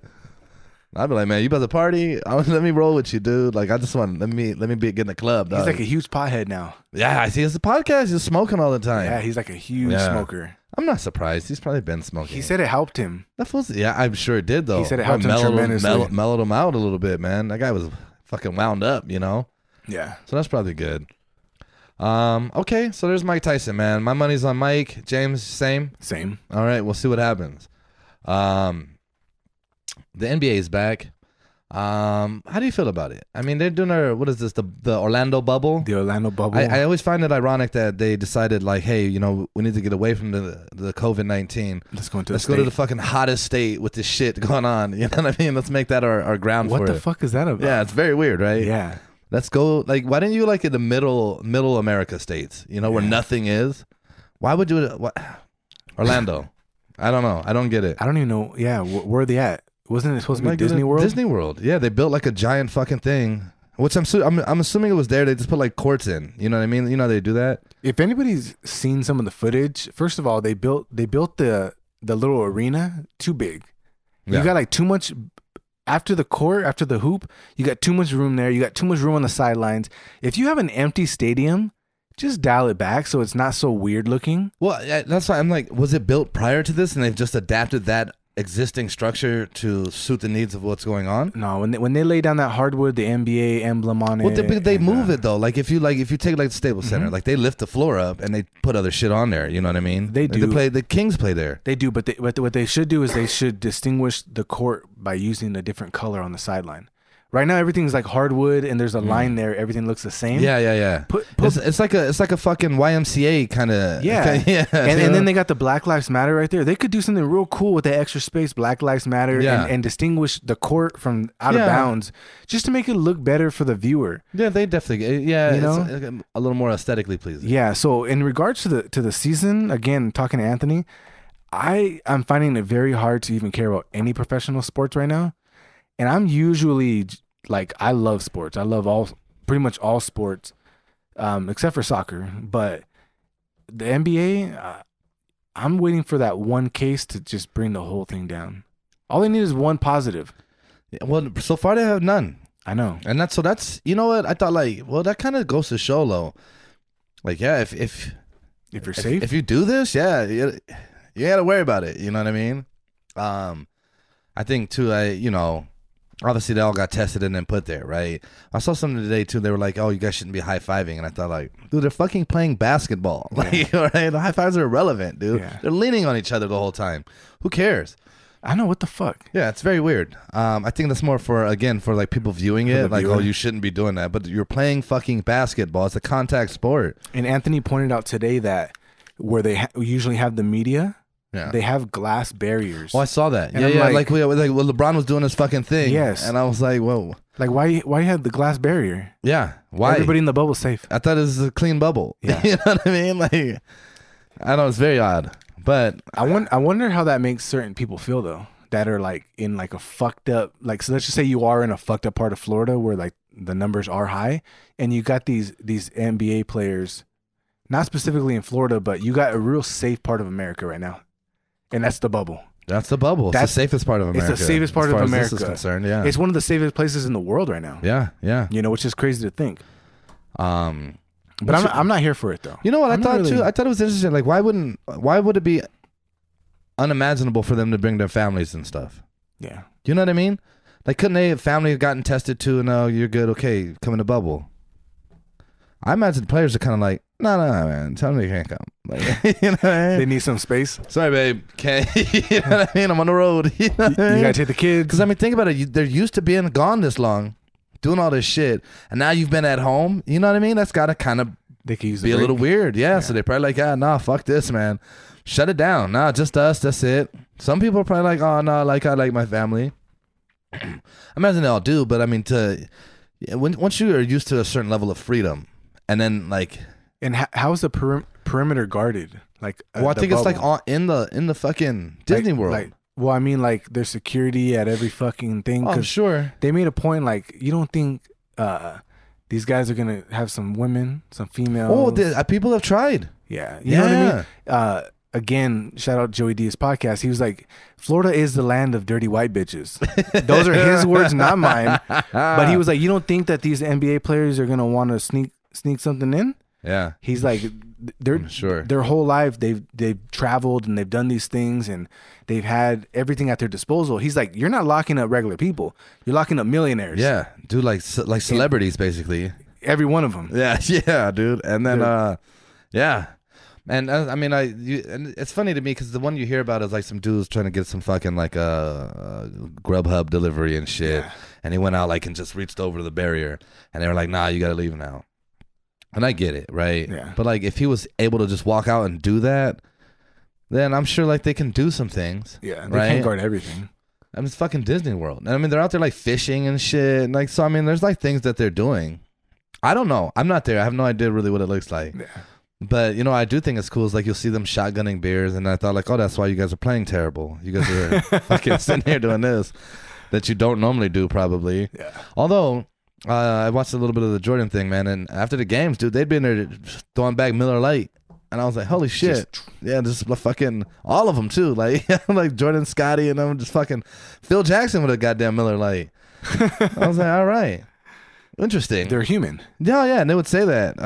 Speaker 1: I'd be like, man, you about to party? Let me roll with you, dude. Like, I just want let me get in the club. Dog.
Speaker 2: He's like a huge pothead now.
Speaker 1: Yeah, I see. It's a podcast. He's smoking all the time.
Speaker 2: Yeah, he's like a huge smoker.
Speaker 1: I'm not surprised. He's probably been smoking.
Speaker 2: He said it helped him.
Speaker 1: I'm sure it did, though.
Speaker 2: He said it helped him tremendously.
Speaker 1: Mellowed him out a little bit, man. That guy was fucking wound up, you know?
Speaker 2: Yeah.
Speaker 1: So that's probably good. Okay, so there's Mike Tyson, man. My money's on Mike. James, same?
Speaker 2: Same.
Speaker 1: All right, we'll see what happens. The NBA is back. How do you feel about it? I mean, they're doing what is this, the Orlando bubble?
Speaker 2: The Orlando bubble.
Speaker 1: I always find it ironic that they decided, like, hey, you know, we need to get away from the COVID-19.
Speaker 2: Let's go
Speaker 1: to the fucking hottest state with this shit going on. You know what I mean? Let's make that our ground for it.
Speaker 2: What the fuck is that about?
Speaker 1: Yeah, it's very weird, right?
Speaker 2: Yeah.
Speaker 1: Let's go. Like, why didn't you, like, in the middle America states, you know, where nothing is? Why would you? Orlando. I don't know. I don't get it.
Speaker 2: I don't even know. Yeah, where are they at? Wasn't it supposed to be Disney World?
Speaker 1: Disney World. Yeah, they built like a giant fucking thing, which I'm assuming it was there. They just put like courts in. You know what I mean? You know how they do that? If
Speaker 2: anybody's seen some of the footage, first of all, they built the little arena too big. You got like too much after the court, after the hoop. You got too much room there. You got too much room on the sidelines. If you have an empty stadium, just dial it back so it's not so weird looking.
Speaker 1: Well, that's why I'm like, was it built prior to this and they've just adapted that existing structure to suit the needs of what's going on?
Speaker 2: No, when they lay down that hardwood, the NBA emblem on it.
Speaker 1: Well, they move it though. Like if you take like the Staples Center, like they lift the floor up and they put other shit on there. You know what I mean?
Speaker 2: They do.
Speaker 1: The Kings play there.
Speaker 2: They do, but what they should do is they should distinguish the court by using a different color on the sideline. Right now, everything's like hardwood, and there's a line there. Everything looks the same.
Speaker 1: Yeah. It's like a fucking YMCA kind of.
Speaker 2: Yeah. And then they got the Black Lives Matter right there. They could do something real cool with that extra space, Black Lives Matter, and distinguish the court from out of bounds, just to make it look better for the viewer.
Speaker 1: Yeah, they definitely. Yeah, you know? It's a little more aesthetically pleasing.
Speaker 2: Yeah. So in regards to the season, again, talking to Anthony, I'm finding it very hard to even care about any professional sports right now. And I'm usually like, I love sports. I love pretty much all sports, except for soccer. But the NBA, I'm waiting for that one case to just bring the whole thing down. All they need is one positive.
Speaker 1: Yeah, well, so far they have none.
Speaker 2: I know.
Speaker 1: And that's you know what? I thought that kind of goes to show though. Like, yeah, if
Speaker 2: you're safe,
Speaker 1: if you do this, you got to worry about it. You know what I mean? I think too, obviously they all got tested and then put there, right? I saw something today too. They were like, "Oh, you guys shouldn't be high fiving," and I thought, like, dude, they're fucking playing basketball. Like, all right, the high fives are irrelevant, dude. Yeah. They're leaning on each other the whole time. Who cares?
Speaker 2: I know, what the fuck.
Speaker 1: Yeah, it's very weird. I think that's more for like people viewing it, like, oh, you shouldn't be doing that, but you're playing fucking basketball. It's a contact sport.
Speaker 2: And Anthony pointed out today that where they usually have the media. Yeah. They have glass barriers.
Speaker 1: Oh, I saw that. And yeah. Like LeBron was doing his fucking thing.
Speaker 2: Yes.
Speaker 1: And I was like, whoa.
Speaker 2: Like, why you have the glass barrier?
Speaker 1: Yeah. Why?
Speaker 2: Everybody in the bubble's safe.
Speaker 1: I thought it was a clean bubble.
Speaker 2: Yeah.
Speaker 1: You know what I mean? Like, I know it's very odd. But
Speaker 2: I wonder how that makes certain people feel, though, that are like in like a fucked up, like, so let's just say you are in a fucked up part of Florida where like the numbers are high and you got these NBA players, not specifically in Florida, but you got a real safe part of America right now. And that's the bubble.
Speaker 1: That's the bubble. It's the safest part of America.
Speaker 2: It's the safest part of America.
Speaker 1: As this is concerned, yeah.
Speaker 2: It's one of the safest places in the world right now.
Speaker 1: Yeah.
Speaker 2: You know, which is crazy to think. But I'm not here for it though.
Speaker 1: You know what I thought too? I thought it was interesting. Like, why would it be unimaginable for them to bring their families and stuff?
Speaker 2: Yeah.
Speaker 1: You know what I mean? Like, couldn't they have family have gotten tested too? No, you're good. Okay, come in the bubble. I imagine the players are kind of like, no, man, tell me you can't come. Like, you know what I mean?
Speaker 2: They need some space.
Speaker 1: Sorry, babe. Can't. You know what I mean? I'm on the road. You know what I mean?
Speaker 2: You gotta take the kids.
Speaker 1: Because I mean, think about it. They're used to being gone this long, doing all this shit, and now you've been at home. You know what I mean? That's gotta kind of
Speaker 2: They could use
Speaker 1: be a little weird. Yeah,
Speaker 2: Yeah.
Speaker 1: so they're probably like, nah, fuck this, man. Shut it down. Nah, just us. That's it. Some people are probably like, oh, no, like I like my family. I imagine they all do, but I mean, once you are used to a certain level of freedom, and then like,
Speaker 2: And how is the perimeter guarded? Like,
Speaker 1: well, I
Speaker 2: the
Speaker 1: think it's like
Speaker 2: bubble?
Speaker 1: in the fucking Disney World.
Speaker 2: Like, well, I mean, like, there's security at every fucking thing.
Speaker 1: Oh, I'm
Speaker 2: 'cause
Speaker 1: sure.
Speaker 2: they made a point, like, you don't think these guys are gonna have some women, some females?
Speaker 1: Oh, people have tried.
Speaker 2: Yeah, you know what I mean. Again, shout out Joey Diaz podcast. He was like, Florida is the land of dirty white bitches. Those are his words, not mine. But he was like, you don't think that these NBA players are gonna want to sneak something in?
Speaker 1: Yeah.
Speaker 2: He's like, their whole life they've traveled and they've done these things and they've had everything at their disposal. He's like, you're not locking up regular people. You're locking up millionaires.
Speaker 1: Yeah, dude, like celebrities, basically.
Speaker 2: Every one of them.
Speaker 1: Yeah, yeah, dude. And then, yeah. And I mean, and it's funny to me because the one you hear about is like some dudes trying to get some fucking like a Grubhub delivery and shit, and he went out like and just reached over the barrier, and they were like, "Nah, you got to leave now." And I get it, right?
Speaker 2: Yeah.
Speaker 1: But like, if he was able to just walk out and do that, then I'm sure like they can do some things.
Speaker 2: Yeah, they
Speaker 1: right?
Speaker 2: can't guard everything.
Speaker 1: I mean, it's fucking Disney World, and I mean they're out there like fishing and shit, and, like so. I mean, there's like things that they're doing. I don't know. I'm not there. I have no idea really what it looks like.
Speaker 2: Yeah.
Speaker 1: But, you know, I do think it's cool. Is like you'll see them shotgunning beers, and I thought, like, oh, that's why you guys are playing terrible. You guys are fucking sitting here doing this that you don't normally do, probably.
Speaker 2: Yeah.
Speaker 1: Although, I watched a little bit of the Jordan thing, man, and after the games, dude, they'd been there throwing back Miller Lite. And I was like, holy shit. Yeah, just fucking all of them, too. Like, like Jordan, Scotty, and them just fucking Phil Jackson with a goddamn Miller Lite. I was like, all right. Interesting.
Speaker 2: They're human.
Speaker 1: Yeah, and they would say that.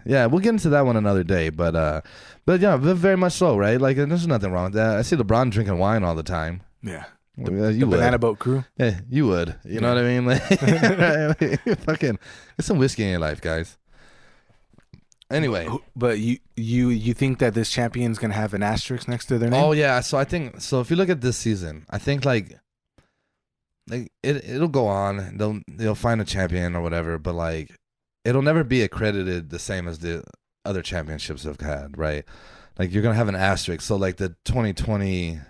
Speaker 1: Yeah, we'll get into that one another day, but yeah, very much so, right? Like, there's nothing wrong with that. I see LeBron drinking wine all the time.
Speaker 2: Yeah.
Speaker 1: You would.
Speaker 2: Banana Boat Crew.
Speaker 1: Yeah, you would. You know what I mean? Like, fucking, get some whiskey in your life, guys. Anyway,
Speaker 2: but you think that this champion's gonna have an asterisk next to their name?
Speaker 1: Oh yeah, so I think so. If you look at this season, I think like it'll go on. They'll find a champion or whatever, but like it'll never be accredited the same as the other championships have had, right? Like you're gonna have an asterisk. So like the 2020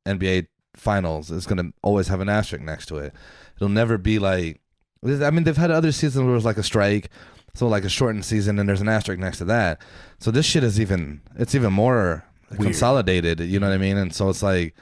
Speaker 1: NBA Finals is gonna always have an asterisk next to it. It'll never be like. I mean, they've had other seasons where it was like a strike, so like a shortened season, and there's an asterisk next to that. So this shit is even more weird. Consolidated. You know what I mean? And so it's like,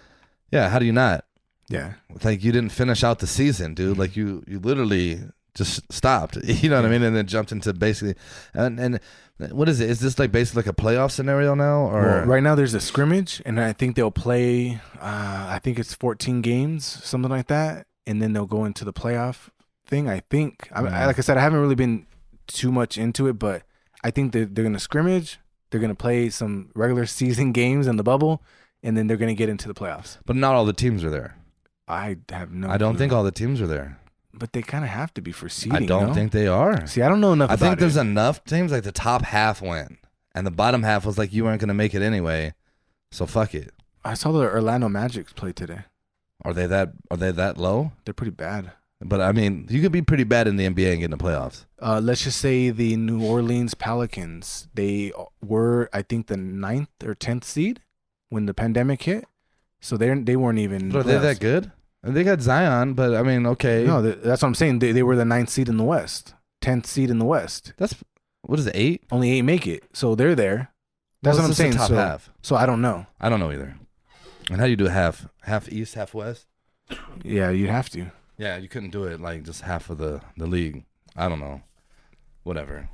Speaker 1: yeah, how do you not?
Speaker 2: Yeah.
Speaker 1: Like you didn't finish out the season, dude. Like you literally just stopped. You know what I mean? And then jumped into basically, and what is it? Is this like basically like a playoff scenario now? Or
Speaker 2: well, right now there's a scrimmage, and I think they'll play. I think it's 14 games, something like that, and then they'll go into the playoff thing. I think. Like I said, I haven't really been too much into it, but I think they're going to scrimmage. They're going to play some regular season games in the bubble, and then they're going to get into the playoffs.
Speaker 1: But not all the teams are there.
Speaker 2: I have no.
Speaker 1: I don't
Speaker 2: clue.
Speaker 1: think all the teams are there.
Speaker 2: But they kind of have to be for seeding.
Speaker 1: I don't think they are.
Speaker 2: See, I don't know enough.
Speaker 1: I think there's
Speaker 2: it.
Speaker 1: enough teams like the top half went, and the bottom half was like you weren't going to make it anyway, so fuck it.
Speaker 2: I saw the Orlando Magic play today.
Speaker 1: Are they that low?
Speaker 2: They're pretty bad.
Speaker 1: But I mean, you could be pretty bad in the NBA and get in the playoffs.
Speaker 2: Let's just say the New Orleans Pelicans. They were, I think, the 9th or 10th seed when the pandemic hit. So they weren't even.
Speaker 1: Are they that good? And they got Zion, but I mean, okay.
Speaker 2: No, that's what I'm saying. They were the 9th seed in the West, 10th seed in the West.
Speaker 1: That's what is it? 8?
Speaker 2: Only 8 make it, so they're there. That's what I'm saying.
Speaker 1: Top half.
Speaker 2: So I don't know.
Speaker 1: I don't know either. And how do you do half East, half West?
Speaker 2: Yeah, you'd have to.
Speaker 1: Yeah, you couldn't do it like just half of the league. I don't know. Whatever.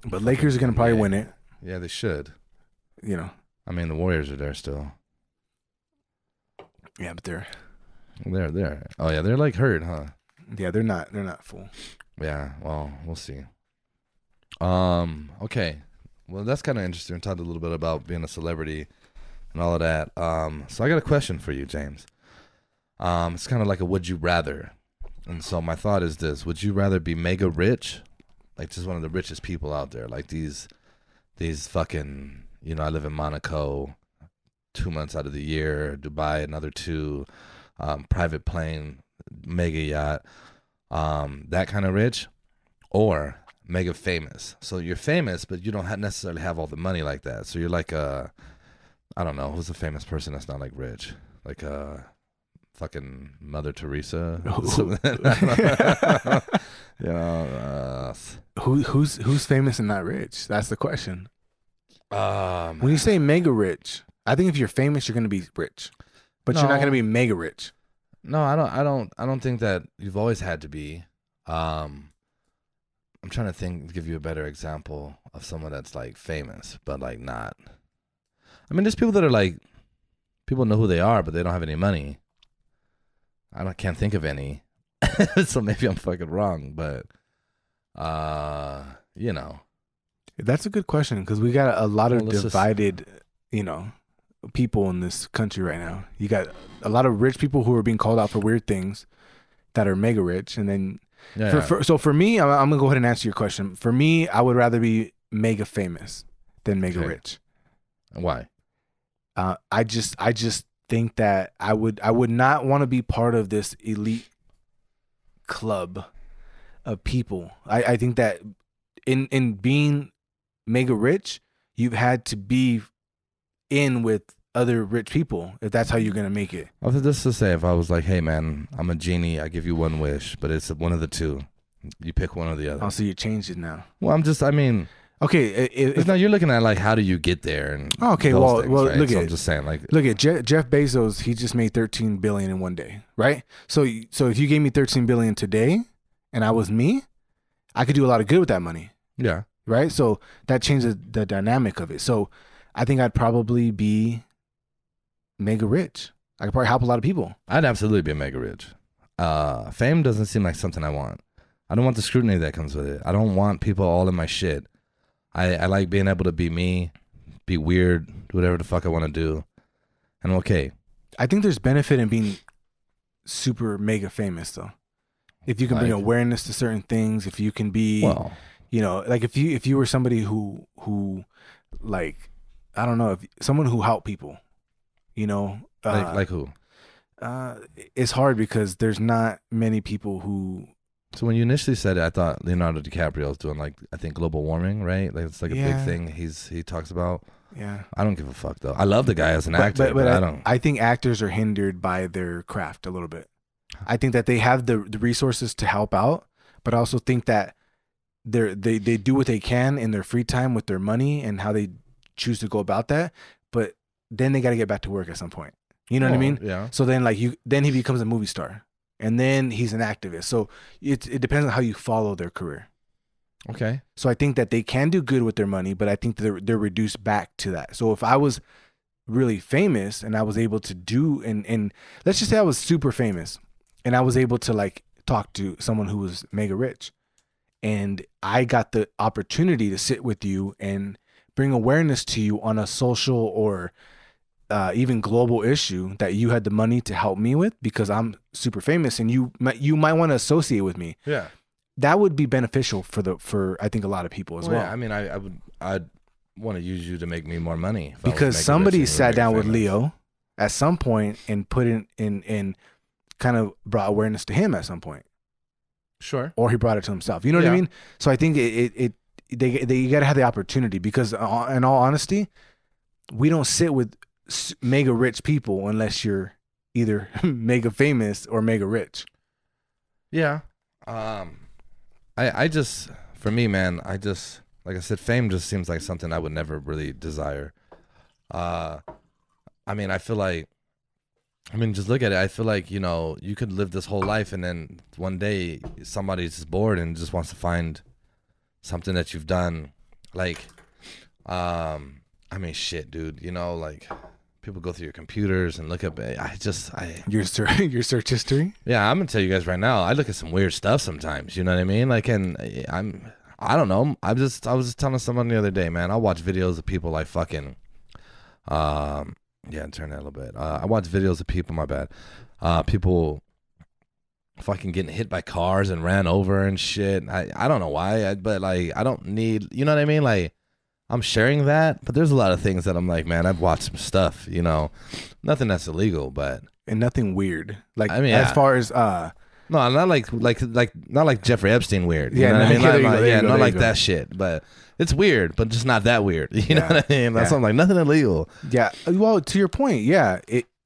Speaker 2: But Lakers are gonna probably win it.
Speaker 1: Yeah, they should.
Speaker 2: You know.
Speaker 1: I mean, the Warriors are there still.
Speaker 2: Yeah, but they're
Speaker 1: there. Oh yeah, they're like hurt, huh?
Speaker 2: Yeah, they're not full.
Speaker 1: Yeah, well, we'll see. Okay. Well, that's kind of interesting. We talked a little bit about being a celebrity and all of that. So I got a question for you, James. It's kind of like a would you rather. And so my thought is this: would you rather be mega rich, like just one of the richest people out there, like these fucking, you know, I live in Monaco 2 months out of the year, Dubai another 2, private plane, mega yacht, that kind of rich, or mega famous. So you're famous, but you don't necessarily have all the money like that. So you're like I don't know, who's a famous person that's not like rich, like fucking Mother Teresa. You know,
Speaker 2: who's famous and not rich? That's the question.
Speaker 1: um,
Speaker 2: When you say mega rich, I think if you're famous, you're gonna be rich, but you're not
Speaker 1: No.
Speaker 2: gonna be mega rich.
Speaker 1: no, I don't think that you've always had to be. I'm trying to give you a better example of someone that's like famous, but like not. I mean, there's people that are like, people know who they are, but they don't have any money. Can't think of any. So maybe I'm fucking wrong, but you know.
Speaker 2: That's a good question because we got a lot of
Speaker 1: Well, let's just-
Speaker 2: divided, people in this country right now. You got a lot of rich people who are being called out for weird things that are mega rich, and then
Speaker 1: Yeah.
Speaker 2: so for me, I'm gonna go ahead and answer your question. For me, I would rather be mega famous than mega
Speaker 1: Okay.
Speaker 2: rich.
Speaker 1: Why?
Speaker 2: I just think that I would not want to be part of this elite club of people. I think that in being mega rich, you've had to be in with other rich people if that's how you're gonna make it.
Speaker 1: I was just to say, if I was like, hey man, I'm a genie, I give you one wish, but it's one of the two. You pick one or the other.
Speaker 2: Oh, so you changed it now.
Speaker 1: Well, I mean,
Speaker 2: Okay, if
Speaker 1: now you're looking at like how do you get there and
Speaker 2: Okay,
Speaker 1: those
Speaker 2: well,
Speaker 1: things,
Speaker 2: well,
Speaker 1: right?
Speaker 2: look
Speaker 1: So
Speaker 2: at
Speaker 1: I'm just saying like
Speaker 2: look at Jeff Bezos. He just made 13 billion in one day, right? So if you gave me 13 billion today, and I was me, I could do a lot of good with that money,
Speaker 1: yeah.
Speaker 2: right? So that changes the dynamic of it. So I think I'd probably be mega rich. I could probably help a lot of people.
Speaker 1: I'd absolutely be mega rich. Fame doesn't seem like something I want. I don't want the scrutiny that comes with it. I don't want people all in my shit. I like being able to be me, be weird, do whatever the fuck I want to do. And I'm okay.
Speaker 2: I think there's benefit in being super mega famous though. If you can bring
Speaker 1: Like-
Speaker 2: awareness to certain things, if you can be,
Speaker 1: Well,
Speaker 2: like if you were somebody who like, I don't know, if someone who helped people,
Speaker 1: like who?
Speaker 2: it's hard because there's not many people who.
Speaker 1: So when you initially said it, I thought Leonardo DiCaprio was doing like, I think global warming, right? Like it's like a big
Speaker 2: Yeah.
Speaker 1: thing he talks about.
Speaker 2: Yeah.
Speaker 1: I don't give a fuck though. I love the guy as an actor, but I don't.
Speaker 2: I think actors are hindered by their craft a little bit. I think that they have the resources to help out, but I also think that they do what they can in their free time with their money and how they choose to go about that. But then they got to get back to work at some point. You know what I mean?
Speaker 1: Yeah.
Speaker 2: So then then he becomes a movie star, and then he's an activist. So it depends on how you follow their career.
Speaker 1: Okay.
Speaker 2: So I think that they can do good with their money, but I think they're reduced back to that. So if I was really famous and I was able to do and let's just say I was super famous and I was able to like talk to someone who was mega rich and I got the opportunity to sit with you and bring awareness to you on a social or even global issue that you had the money to help me with because I'm super famous and you might want to associate with me.
Speaker 1: Yeah.
Speaker 2: That would be beneficial for I think a lot of people as well.
Speaker 1: Yeah, I mean, I'd want to use you to make me more money if I was
Speaker 2: Because
Speaker 1: mega
Speaker 2: somebody
Speaker 1: rich and you were
Speaker 2: sat
Speaker 1: mega
Speaker 2: down with
Speaker 1: famous.
Speaker 2: Leo at some point and put in kind of brought awareness to him at some point,
Speaker 1: Sure.
Speaker 2: or he brought it to himself. You know what I
Speaker 1: Yeah.
Speaker 2: mean? So I think they you got to have the opportunity because in all honesty, we don't sit with mega rich people unless you're either mega famous or mega rich.
Speaker 1: Yeah. I just, for me, man, like I said, fame just seems like something I would never really desire. I mean, just look at it. I feel like, you could live this whole life and then one day somebody's just bored and just wants to find something that you've done. Like, I mean, shit, dude, like people go through your computers and look up.
Speaker 2: Your search history.
Speaker 1: Yeah, I'm gonna tell you guys right now. I look at some weird stuff sometimes. You know what I mean? Like, and I don't know. I was just telling someone the other day, man. I'll watch videos of people like fucking, yeah, turn that a little bit. I watch videos of people. My bad. People fucking getting hit by cars and ran over and shit. I don't know why, but like I don't need. You know what I mean? Like I'm sharing that, but there's a lot of things that I'm like, man, I've watched some stuff. Nothing that's illegal, but.
Speaker 2: And nothing weird. Like
Speaker 1: I mean,
Speaker 2: as
Speaker 1: yeah.
Speaker 2: far as
Speaker 1: No, not not like Jeffrey Epstein weird. You
Speaker 2: Yeah,
Speaker 1: know what I mean?
Speaker 2: yeah, there you go, there you
Speaker 1: Yeah,
Speaker 2: go,
Speaker 1: not
Speaker 2: there
Speaker 1: like
Speaker 2: you go.
Speaker 1: that shit. But it's weird, but just not that weird. You know
Speaker 2: Yeah,
Speaker 1: what I mean? That's
Speaker 2: yeah.
Speaker 1: something like nothing illegal.
Speaker 2: Yeah. Well, to your point, yeah.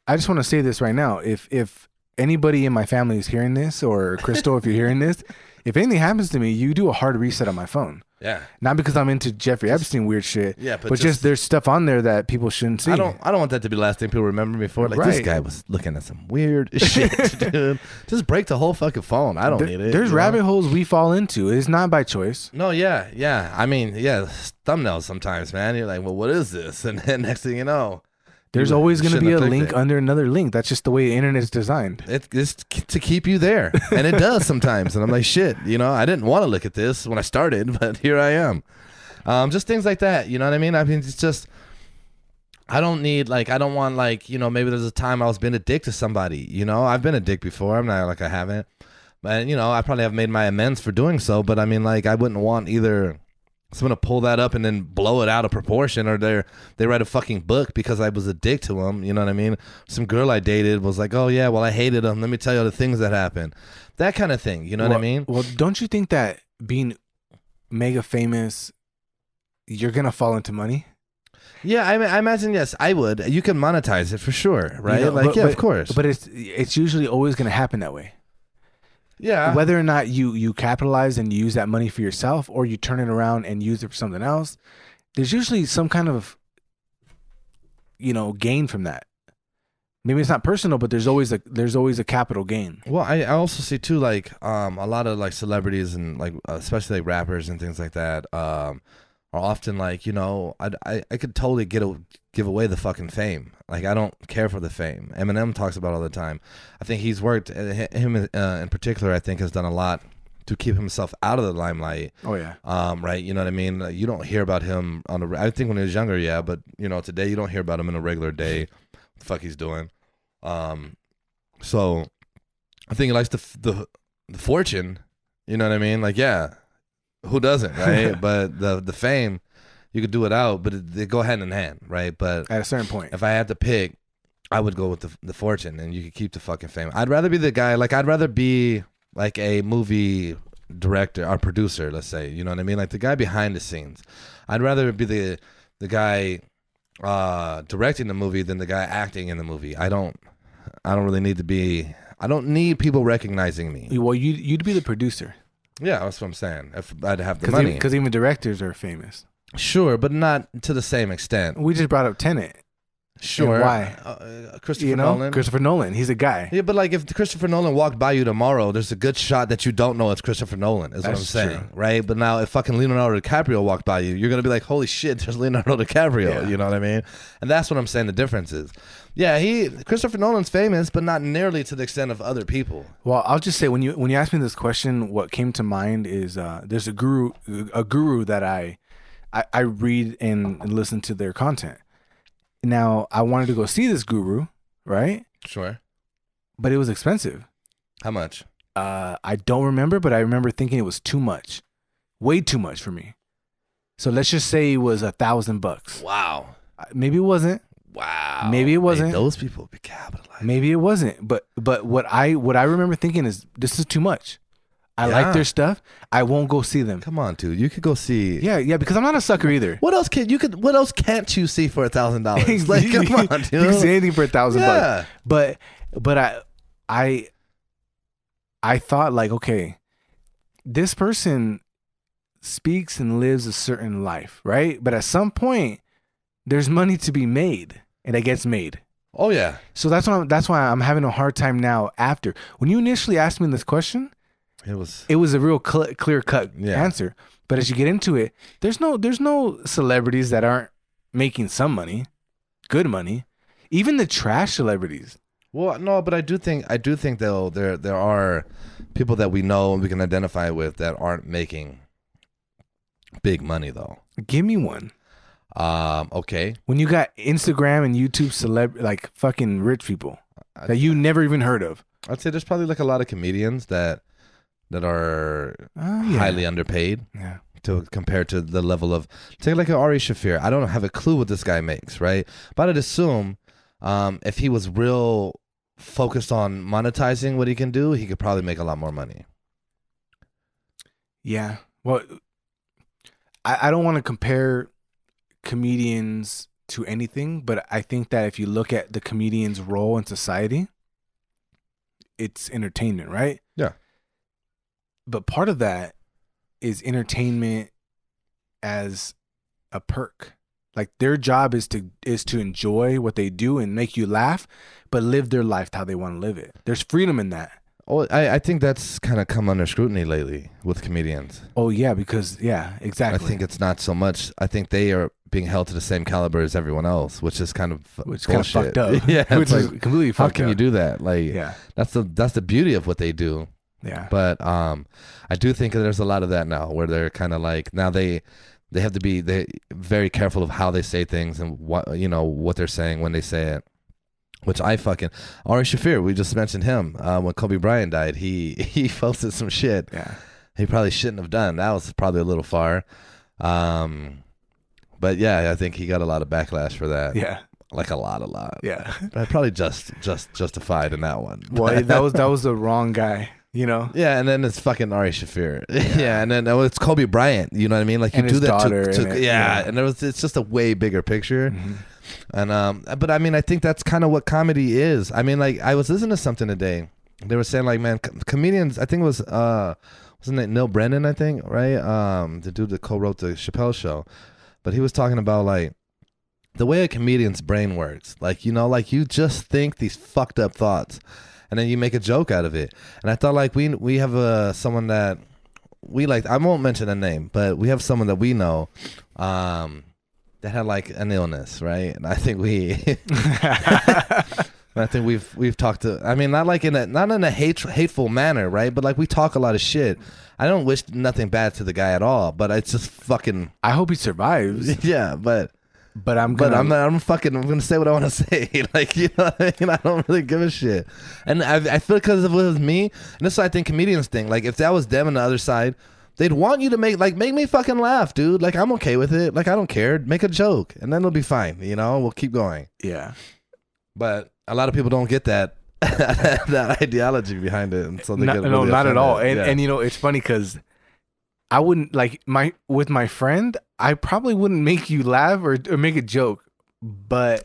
Speaker 2: I just want to say this right now. If anybody in my family is hearing this, or Crystal, if you're hearing this, if anything happens to me, you do a hard reset on my phone.
Speaker 1: Yeah.
Speaker 2: Not because I'm into Jeffrey Epstein weird shit.
Speaker 1: Yeah,
Speaker 2: but just there's stuff on there that people shouldn't see.
Speaker 1: I don't want that to be the last thing people remember me for. Like this
Speaker 2: Right.
Speaker 1: guy was looking at some weird shit, dude. Just break the whole fucking phone. I don't need it.
Speaker 2: There's
Speaker 1: you know?
Speaker 2: rabbit holes we fall into. It's not by choice.
Speaker 1: No, yeah. I mean, yeah, thumbnails sometimes, man. You're like, well, what is this? And then next thing you know,
Speaker 2: There's
Speaker 1: you
Speaker 2: always going to
Speaker 1: shouldn't
Speaker 2: be a
Speaker 1: have clicked
Speaker 2: link
Speaker 1: it.
Speaker 2: under another link. That's just the way the internet is designed.
Speaker 1: It's to keep you there, and it does sometimes. And I'm like, shit, you know, I didn't want to look at this when I started, but here I am. Just things like that, you know what I mean? I mean, it's just, I don't want like, you know, maybe there's a time I was being a dick to somebody, you know? I've been a dick before. I'm not like I haven't. But, you know, I probably have made my amends for doing so, but I mean, like, I wouldn't want either someone to pull that up and then blow it out of proportion, or they write a fucking book because I was a dick to them, you know what I mean? Some girl I dated was like, oh yeah, well, I hated him. Let me tell you the things that happened. That kind of thing, you know what I mean?
Speaker 2: Well, don't you think that being mega famous, you're going to fall into money?
Speaker 1: Yeah, I imagine, yes, I would. You can monetize it for sure, right?
Speaker 2: You know,
Speaker 1: like,
Speaker 2: but,
Speaker 1: yeah,
Speaker 2: but,
Speaker 1: of course.
Speaker 2: But it's usually always going to happen that way.
Speaker 1: Yeah.
Speaker 2: Whether or not you capitalize and use that money for yourself, or you turn it around and use it for something else, there's usually some kind of, you know, gain from that. Maybe it's not personal, but there's always a capital gain.
Speaker 1: Well, I also see too, like, a lot of like celebrities and like especially like rappers and things like that are often like, you know, I could totally give away the fucking fame. Like, I don't care for the fame. Eminem talks about it all the time. I think he's worked, him in particular, I think has done a lot to keep himself out of the limelight.
Speaker 2: Oh yeah.
Speaker 1: Right. You know what I mean? You don't hear about him I think when he was younger, yeah, but you know, today you don't hear about him in a regular day. What the fuck he's doing. So I think he likes the fortune, you know what I mean? Like, yeah, who doesn't, right? But the fame, you could do it out, but they go hand in hand, right? But
Speaker 2: At a certain point.
Speaker 1: if I had to pick, I would go with the fortune, and you could keep the fucking fame. I'd rather be the guy, like, I'd rather be like a movie director or producer, let's say, you know what I mean? Like the guy behind the scenes. I'd rather be the guy directing the movie than the guy acting in the movie. I don't really need to be, I don't need people recognizing me.
Speaker 2: Well, you'd be the producer.
Speaker 1: Yeah, that's what I'm saying. If I'd have the money.
Speaker 2: Because even directors are famous.
Speaker 1: Sure, but not to the same extent.
Speaker 2: We just brought up Tenet.
Speaker 1: Sure.
Speaker 2: And why?
Speaker 1: Christopher Nolan.
Speaker 2: Christopher Nolan. He's a guy.
Speaker 1: Yeah, but like if Christopher Nolan walked by you tomorrow, there's a good shot that you don't know it's Christopher Nolan, is what I'm
Speaker 2: That's
Speaker 1: saying,
Speaker 2: true.
Speaker 1: right? But now if fucking Leonardo DiCaprio walked by you, you're going to be like, holy shit, there's Leonardo DiCaprio,
Speaker 2: Yeah.
Speaker 1: you know what I mean? And that's what I'm saying the difference is. Yeah, Christopher Nolan's famous, but not nearly to the extent of other people.
Speaker 2: Well, I'll just say when you asked me this question, what came to mind is there's a guru that I read and listen to their content. Now, I wanted to go see this guru, right?
Speaker 1: Sure.
Speaker 2: But it was expensive.
Speaker 1: How much?
Speaker 2: I don't remember, but I remember thinking it was too much. Way too much for me. So let's just say it was $1,000.
Speaker 1: Wow.
Speaker 2: Maybe it wasn't.
Speaker 1: Wow.
Speaker 2: Maybe it wasn't.
Speaker 1: Hey, those people be capitalized.
Speaker 2: Maybe it wasn't. But what I remember thinking is this is too much. I like their stuff. I won't go see them.
Speaker 1: Come on, dude. You could go see.
Speaker 2: Yeah, because I'm not a sucker either.
Speaker 1: What else can't you see for $1,000? Like, come on, dude.
Speaker 2: You can see anything for $1,000.
Speaker 1: Yeah.
Speaker 2: But I thought like, okay, this person speaks and lives a certain life, right? But at some point, there's money to be made, and it gets made.
Speaker 1: Oh yeah.
Speaker 2: So that's why I'm having a hard time now. After when you initially asked me this question, it was a real clear cut answer. But as you get into it, there's no celebrities that aren't making some money, good money, even the trash celebrities.
Speaker 1: Well, no, but I do think though there are people that we know and we can identify with that aren't making big money though.
Speaker 2: Give me one.
Speaker 1: Okay.
Speaker 2: When you got Instagram and YouTube like fucking rich people that you never even heard of.
Speaker 1: I'd say there's probably like a lot of comedians that are highly underpaid.
Speaker 2: Yeah.
Speaker 1: Compared to the level of, take like an Ari Shaffir. I don't have a clue what this guy makes, right? But I'd assume if he was real focused on monetizing what he can do, he could probably make a lot more money.
Speaker 2: Yeah. Well, I don't want to compare comedians to anything, but I think that if you look at the comedian's role in society, it's entertainment, right?
Speaker 1: Yeah.
Speaker 2: But part of that is entertainment as a perk. Like their job is to enjoy what they do and make you laugh, but live their life how they want to live it. There's freedom in that.
Speaker 1: Oh, I think that's kind of come under scrutiny lately with comedians.
Speaker 2: Oh yeah, because exactly.
Speaker 1: I think it's not so much. I think they are being held to the same caliber as everyone else, which is kind of
Speaker 2: fucked up.
Speaker 1: Yeah,
Speaker 2: which is completely fucked up.
Speaker 1: How can you do that? Like, that's the beauty of what they do.
Speaker 2: Yeah.
Speaker 1: But I do think that there's a lot of that now, where they're kind of like now they have to be very careful of how they say things and what they're saying when they say it. Which Ari Shaffir, we just mentioned him when Kobe Bryant died. He posted some shit.
Speaker 2: Yeah.
Speaker 1: He probably shouldn't have done. That was probably a little far. But yeah, I think he got a lot of backlash for that.
Speaker 2: Yeah.
Speaker 1: Like a lot.
Speaker 2: Yeah.
Speaker 1: But probably just justified in that one.
Speaker 2: Well, that was the wrong guy, you know?
Speaker 1: Yeah, and then it's fucking Ari Shaffir. Yeah, and then it's Kobe Bryant, you know what I mean? Like you
Speaker 2: and
Speaker 1: do
Speaker 2: his
Speaker 1: that
Speaker 2: daughter
Speaker 1: and it's just a way bigger picture.
Speaker 2: Mm-hmm.
Speaker 1: And but I mean, I think that's kind of what comedy is. I mean, like I was listening to something today. They were saying like, man, comedians. I think it was wasn't it Neil Brennan? I think right. The dude that co-wrote the Chappelle Show, but he was talking about like the way a comedian's brain works. Like like you just think these fucked up thoughts, and then you make a joke out of it. And I thought like we have someone that we like. I won't mention a name, but we have someone that we know. That had like an illness, right? And I think we've talked to. I mean, not in a hateful manner, right? But like we talk a lot of shit. I don't wish nothing bad to the guy at all, but it's just fucking.
Speaker 2: I hope he survives.
Speaker 1: Yeah, but
Speaker 2: I'm gonna
Speaker 1: say what I want to say. Like what I mean? I don't really give a shit. And I feel because if it was me, and this is what I think comedians think. Like if that was them on the other side. They'd want you to make me fucking laugh, dude. Like, I'm okay with it. Like, I don't care. Make a joke, and then it'll be fine. We'll keep going.
Speaker 2: Yeah.
Speaker 1: But a lot of people don't get that that ideology behind it, and so they get really
Speaker 2: not at all.
Speaker 1: offended.
Speaker 2: And it's funny because I wouldn't with my friend. I probably wouldn't make you laugh or make a joke, but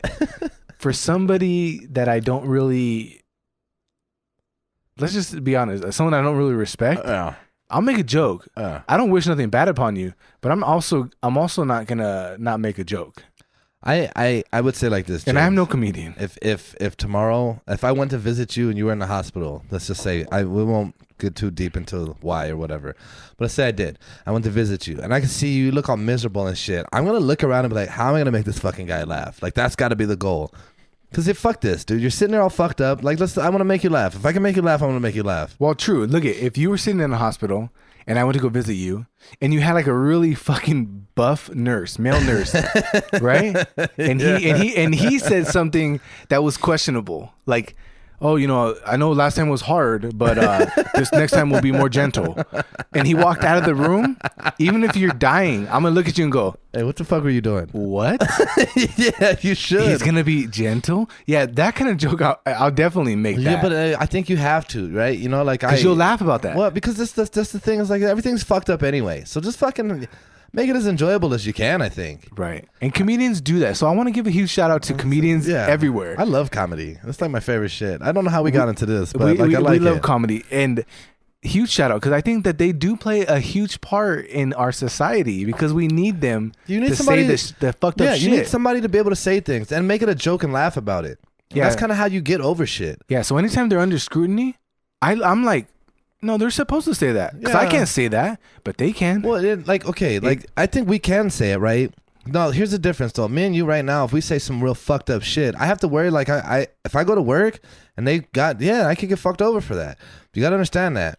Speaker 2: for somebody that I don't really, let's just be honest, someone I don't really respect. I'll make a joke. I don't wish nothing bad upon you, but I'm also not gonna not make a joke.
Speaker 1: I would say like this, James.
Speaker 2: And I am no comedian.
Speaker 1: If tomorrow, if I went to visit you and you were in the hospital, let's just say we won't get too deep into why or whatever, but let's say I did. I went to visit you and I can see you look all miserable and shit. I'm gonna look around and be like, how am I gonna make this fucking guy laugh? Like that's got to be the goal. Cause fuck this, dude. You're sitting there all fucked up. Like, I want to make you laugh. If I can make you laugh, I want to make you laugh.
Speaker 2: Well, true. Look if you were sitting in a hospital and I went to go visit you, and you had like a really fucking buff nurse, male nurse, right? And he said something that was questionable, like, oh, I know last time was hard, but this next time will be more gentle. And he walked out of the room. Even if you're dying, I'm gonna look at you and go,
Speaker 1: hey, what the fuck were you doing?
Speaker 2: What?
Speaker 1: Yeah, you should.
Speaker 2: He's gonna be gentle. Yeah, that kind of joke I'll definitely make that.
Speaker 1: Yeah, but I think you have to, right?
Speaker 2: Because you'll laugh about that.
Speaker 1: Well, because that's the thing is like everything's fucked up anyway. So just fucking make it as enjoyable as you can, I think.
Speaker 2: Right. And comedians do that. So I want to give a huge shout out to comedians everywhere.
Speaker 1: I love comedy. That's like my favorite shit. I don't know how we got into this, but I like
Speaker 2: we love comedy. And huge shout out because I think that they do play a huge part in our society because we need them to say the fucked up shit.
Speaker 1: You need somebody to be able to say things and make it a joke and laugh about it. Yeah. That's kind of how you get over shit.
Speaker 2: Yeah. So anytime they're under scrutiny, I'm like, no, they're supposed to say that because I can't say that, but they can.
Speaker 1: Well, I think we can say it, right? No, here's the difference though. Me and you right now, if we say some real fucked up shit, I have to worry like if I go to work and I could get fucked over for that. You got to understand that.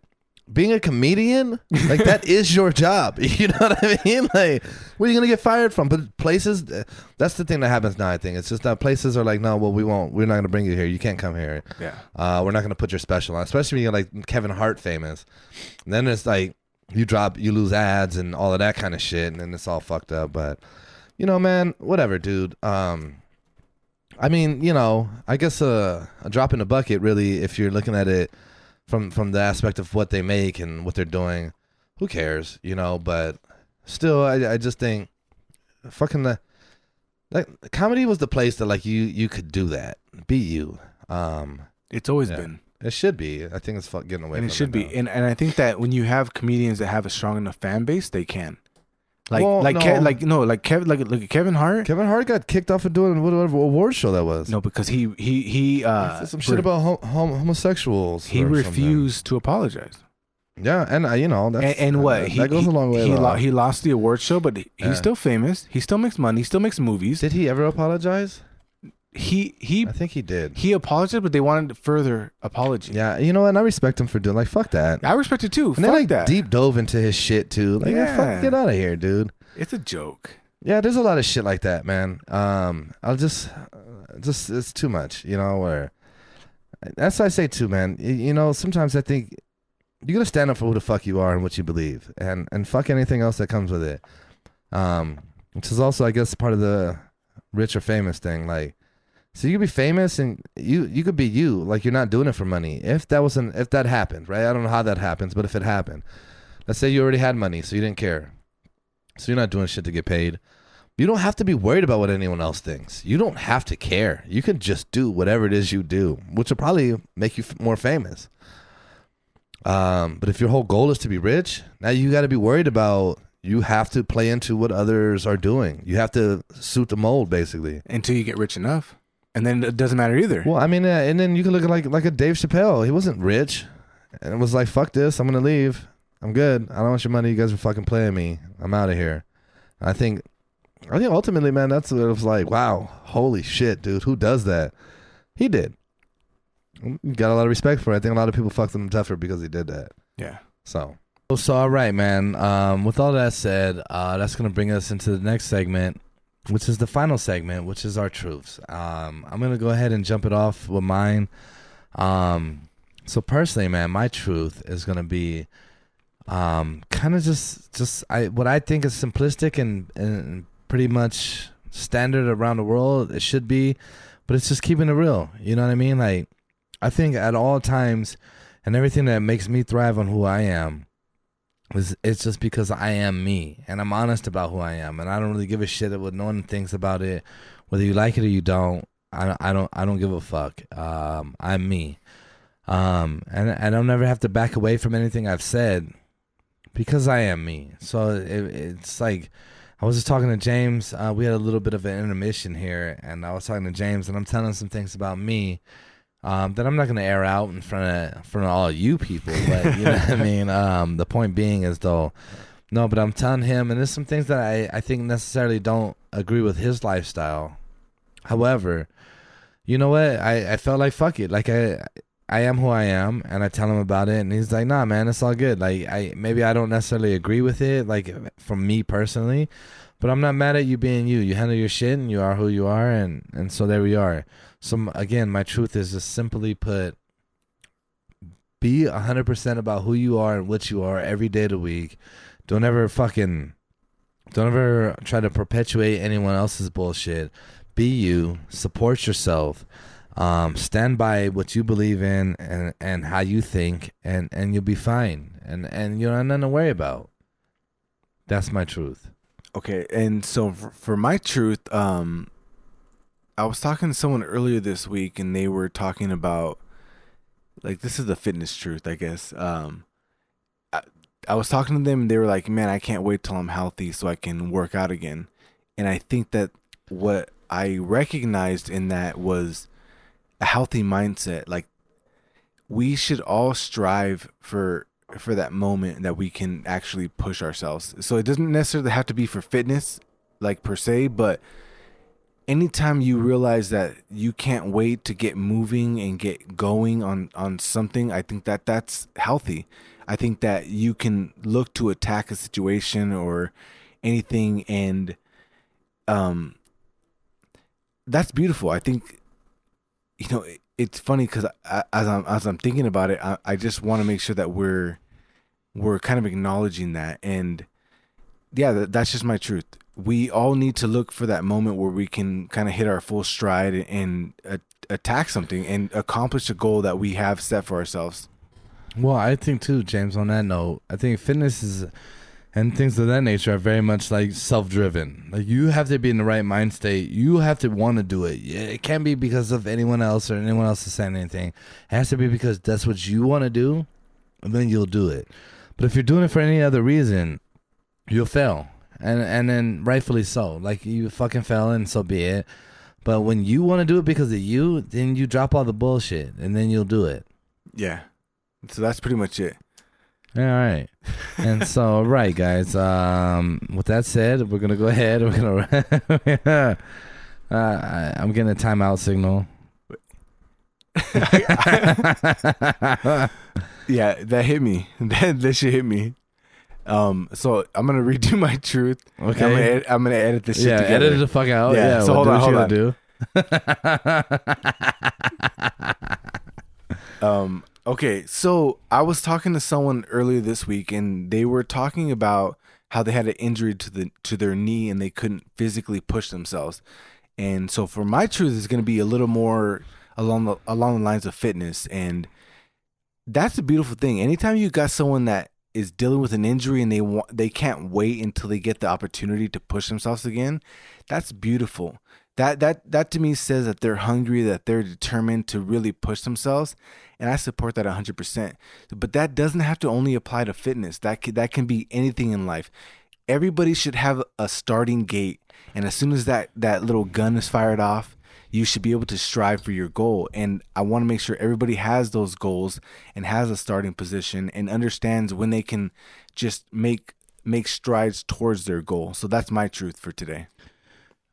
Speaker 1: Being a comedian, like that is your job. You know what I mean? Like, where are you gonna get fired from? But places, that's the thing that happens now. I think it's just that places are like, no, well, we won't. We're not gonna bring you here. You can't come here.
Speaker 2: Yeah.
Speaker 1: We're not gonna put your special on, especially when you're like Kevin Hart famous. And then it's like you lose ads and all of that kind of shit, and then it's all fucked up. But man, whatever, dude. I I mean, I guess a drop in the bucket, really, if you're looking at it from the aspect of what they make and what they're doing, who cares, But still, I just think fucking comedy was the place that like you could do that, be you.
Speaker 2: It's always been.
Speaker 1: It should be. I think it's getting away.
Speaker 2: And
Speaker 1: from
Speaker 2: it should be.
Speaker 1: now.
Speaker 2: And I think that when you have comedians that have a strong enough fan base, they can. Kevin Hart.
Speaker 1: Kevin Hart got kicked off of doing whatever award show that was.
Speaker 2: No, because he
Speaker 1: said some shit about homosexuals.
Speaker 2: He refused to apologize.
Speaker 1: Yeah, and that's,
Speaker 2: and what
Speaker 1: that goes a long way.
Speaker 2: He lost the award show, but he's still famous. He still makes money. He still makes movies.
Speaker 1: Did he ever apologize?
Speaker 2: I
Speaker 1: think he did.
Speaker 2: He apologized, but they wanted further apology.
Speaker 1: Yeah, and I respect him for doing fuck that.
Speaker 2: I respect it too.
Speaker 1: And they deep dove into his shit too. Fuck, get out of here, dude.
Speaker 2: It's a joke.
Speaker 1: Yeah, there's a lot of shit like that, man. I'll just it's too much, where that's what I say too, man. Sometimes I think you gotta stand up for who the fuck you are and what you believe, and fuck anything else that comes with it. Which is also, I guess, part of the rich or famous thing, like. So you could be famous and you could be you, like you're not doing it for money. If that happened, right? I don't know how that happens, but if it happened, let's say you already had money, so you didn't care. So you're not doing shit to get paid. You don't have to be worried about what anyone else thinks. You don't have to care. You can just do whatever it is you do, which will probably make you more famous. But if your whole goal is to be rich, now you got to be worried about, you have to play into what others are doing. You have to suit the mold, basically.
Speaker 2: Until you get rich enough. And then it doesn't matter either.
Speaker 1: Well, I mean, and then you can look at like a Dave Chappelle. He wasn't rich, and it was like, "Fuck this, I'm gonna leave. I'm good. I don't want your money. You guys are fucking playing me. I'm out of here." I think ultimately, man, that's what it was like. Wow, holy shit, dude, who does that? He did. Got a lot of respect for it. I think a lot of people fucked him tougher because he did that.
Speaker 2: Yeah.
Speaker 1: So all right, man. With all that said, that's gonna bring us into the next segment, which is the final segment, which is our truths. I'm going to go ahead and jump it off with mine. So personally, man, my truth is going to be kind of just what I think is simplistic and pretty much standard around the world. It should be, but it's just keeping it real. You know what I mean? Like, I think at all times and everything that makes me thrive on who I am, it's just because I am me, and I'm honest about who I am, and I don't really give a shit what no one thinks about it, whether you like it or you don't. I don't give a fuck. I'm me, and I'll never have to back away from anything I've said because I am me. So it's like, I was just talking to James. We had a little bit of an intermission here, and I was talking to James, and I'm telling him some things about me. That I'm not going to air out in front of all you people, but you know what I mean? The point being is but I'm telling him, and there's some things that I think necessarily don't agree with his lifestyle. However, you know what? I felt like, fuck it. Like, I am who I am, and I tell him about it, and he's like, nah, man, it's all good. Like, maybe I don't necessarily agree with it, like, from me personally, but I'm not mad at you being you. You handle your shit, and you are who you are, and so there we are. So again, my truth is just simply put, be 100% about who you are and what you are every day of the week. Don't ever try to perpetuate anyone else's bullshit. Be you, support yourself, stand by what you believe in and how you think, and you'll be fine. And you don't have nothing to worry about. That's my truth.
Speaker 2: Okay, and so for my truth, I was talking to someone earlier this week, and they were talking about, like, this is the fitness truth, I guess. I was talking to them, and they were like, man, I can't wait till I'm healthy so I can work out again. And I think that what I recognized in that was a healthy mindset. Like, we should all strive for that moment that we can actually push ourselves. So it doesn't necessarily have to be for fitness, like, per se, but anytime you realize that you can't wait to get moving and get going on something, I think that that's healthy. I think that you can look to attack a situation or anything, and that's beautiful. I think, it's funny because as I'm thinking about it, I just want to make sure that we're kind of acknowledging that. And yeah, that's just my truth. we all need to look for that moment where we can kind of hit our full stride and attack something and accomplish a goal that we have set for ourselves.
Speaker 1: Well, I think too, James, on that note, I think fitness is and things of that nature are very much like self-driven. Like you have to be in the right mind state. You have to want to do it. It can't be because of anyone else or anyone else is saying anything. It has to be because that's what you want to do, and then you'll do it. But if you're doing it for any other reason, you'll fail. And then rightfully so. Like you fucking fell and so be it. But when you want to do it because of you, then you drop all the bullshit and then you'll do it.
Speaker 2: Yeah. So that's pretty much it.
Speaker 1: All right. And so, right, guys. With that said, we're gonna go ahead. We're gonna. I'm getting a timeout signal.
Speaker 2: Yeah, that hit me. That shit hit me. So I'm gonna redo my truth.
Speaker 1: Okay.
Speaker 2: I'm gonna edit this shit together.
Speaker 1: Edit it the fuck out.
Speaker 2: Yeah. So hold on.
Speaker 1: Do.
Speaker 2: Okay, so I was talking to someone earlier this week, and they were talking about how they had an injury to their knee, and they couldn't physically push themselves. And so, for my truth, is going to be a little more along the lines of fitness, and that's a beautiful thing. Anytime you got someone that is dealing with an injury and they can't wait until they get the opportunity to push themselves again, that's beautiful. That to me says that they're hungry, that they're determined to really push themselves, and I support that 100%. But that doesn't have to only apply to fitness. That can be anything in life. Everybody should have a starting gate, and as soon as that little gun is fired off, you should be able to strive for your goal. And I want to make sure everybody has those goals and has a starting position and understands when they can just make strides towards their goal. So that's my truth for today.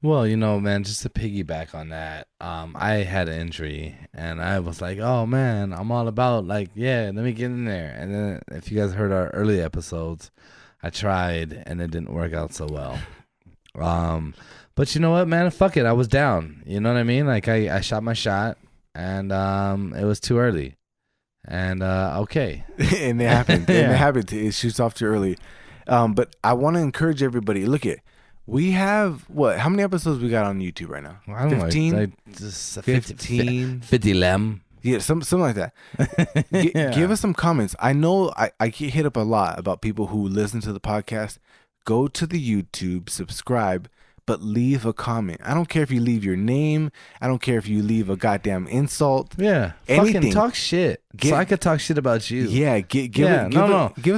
Speaker 1: Well, man, just to piggyback on that, I had an injury, and I was like, oh, man, I'm all about, like, yeah, let me get in there. And then if you guys heard our early episodes, I tried, and it didn't work out so well. But you know what, man? Fuck it. I was down. You know what I mean? Like, I shot my shot, and it was too early. And, okay.
Speaker 2: And it happened. Yeah. And it happened. It shoots off too early. But I want to encourage everybody. Look at. We have, how many episodes we got on YouTube right now?
Speaker 1: I don't
Speaker 2: 15?
Speaker 1: know.
Speaker 2: 15?
Speaker 1: 50 lem.
Speaker 2: Yeah, something like that. Yeah. Give us some comments. I know I get hit up a lot about people who listen to the podcast. Go to the YouTube, subscribe, but leave a comment. I don't care if you leave your name. I don't care if you leave a goddamn insult.
Speaker 1: Yeah.
Speaker 2: Anything.
Speaker 1: Fucking talk shit. So I could talk shit about you.
Speaker 2: Yeah. Give us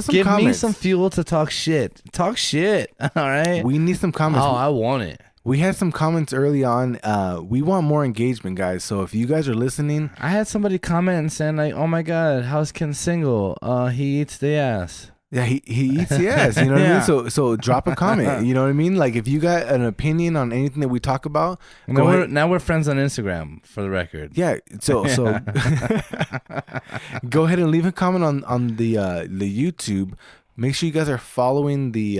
Speaker 2: some comments.
Speaker 1: Give me some fuel to talk shit. Talk shit. All right.
Speaker 2: We need some comments.
Speaker 1: Oh, I want it.
Speaker 2: We had some comments early on. We want more engagement, guys. So if you guys are listening.
Speaker 1: I had somebody comment and saying like, oh my God, how's Ken single? He eats the ass.
Speaker 2: Yeah, he eats the ass, you know what I mean? So drop a comment, you know what I mean? Like if you got an opinion on anything that we talk about,
Speaker 1: now we're friends on Instagram, for the record.
Speaker 2: Yeah, so go ahead and leave a comment on the YouTube. Make sure you guys are following the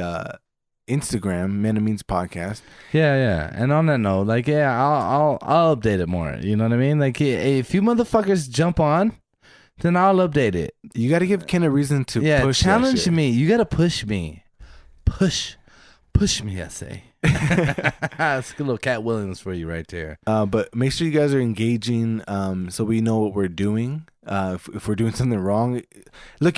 Speaker 2: Instagram, Men and Means Podcast.
Speaker 1: Yeah. And on that note, like I'll update it more. You know what I mean? Like if you motherfuckers jump on, then I'll update it.
Speaker 2: You got to give Ken a reason to push.
Speaker 1: Challenge me. You got to push me. Push me, I say. It's a little Cat Williams for you right there.
Speaker 2: But make sure you guys are engaging so we know what we're doing. If we're doing something wrong. Look,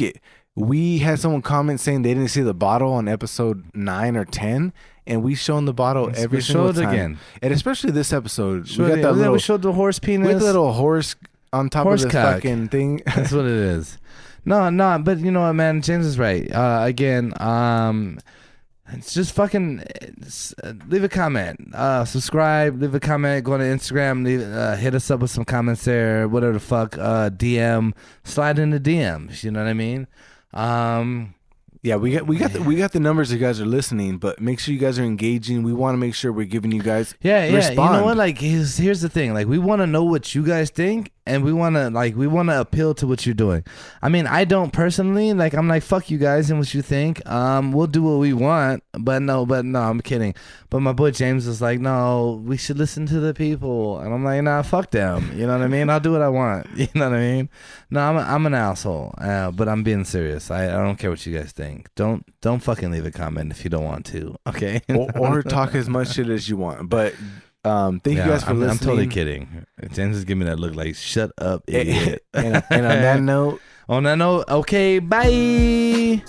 Speaker 2: we had someone comment saying they didn't see the bottle on episode 9 or 10. And we shown the bottle every single time.
Speaker 1: Again.
Speaker 2: And especially this episode.
Speaker 1: We showed the horse penis.
Speaker 2: We had the little horse on top of the fucking thing.
Speaker 1: That's what it is. No, but you know what, man? James is right. Again, it's just fucking leave a comment, subscribe, leave a comment, go on to Instagram, hit us up with some comments there, whatever the fuck, DM, slide into DMs. You know what I mean?
Speaker 2: Yeah, we got the numbers you guys are listening, but make sure you guys are engaging. We want to make sure we're giving you guys
Speaker 1: respond.
Speaker 2: You
Speaker 1: know what? Like here's the thing. Like we want to know what you guys think, and we want to appeal to what you're doing. I mean, I don't personally, like, I'm like, fuck you guys and what you think. We'll do what we want, but no, I'm kidding. But my boy James was like, no, we should listen to the people, and I'm like, nah, fuck them. You know what I mean? I'll do what I want. You know what I mean? No, I'm an asshole, but I'm being serious. I don't care what you guys think. Don't fucking leave a comment if you don't want to. Okay?
Speaker 2: or talk as much shit as you want. But thank you guys for listening.
Speaker 1: I'm totally kidding. James is giving me that look like, shut up, idiot.
Speaker 2: And on that note,
Speaker 1: okay, bye.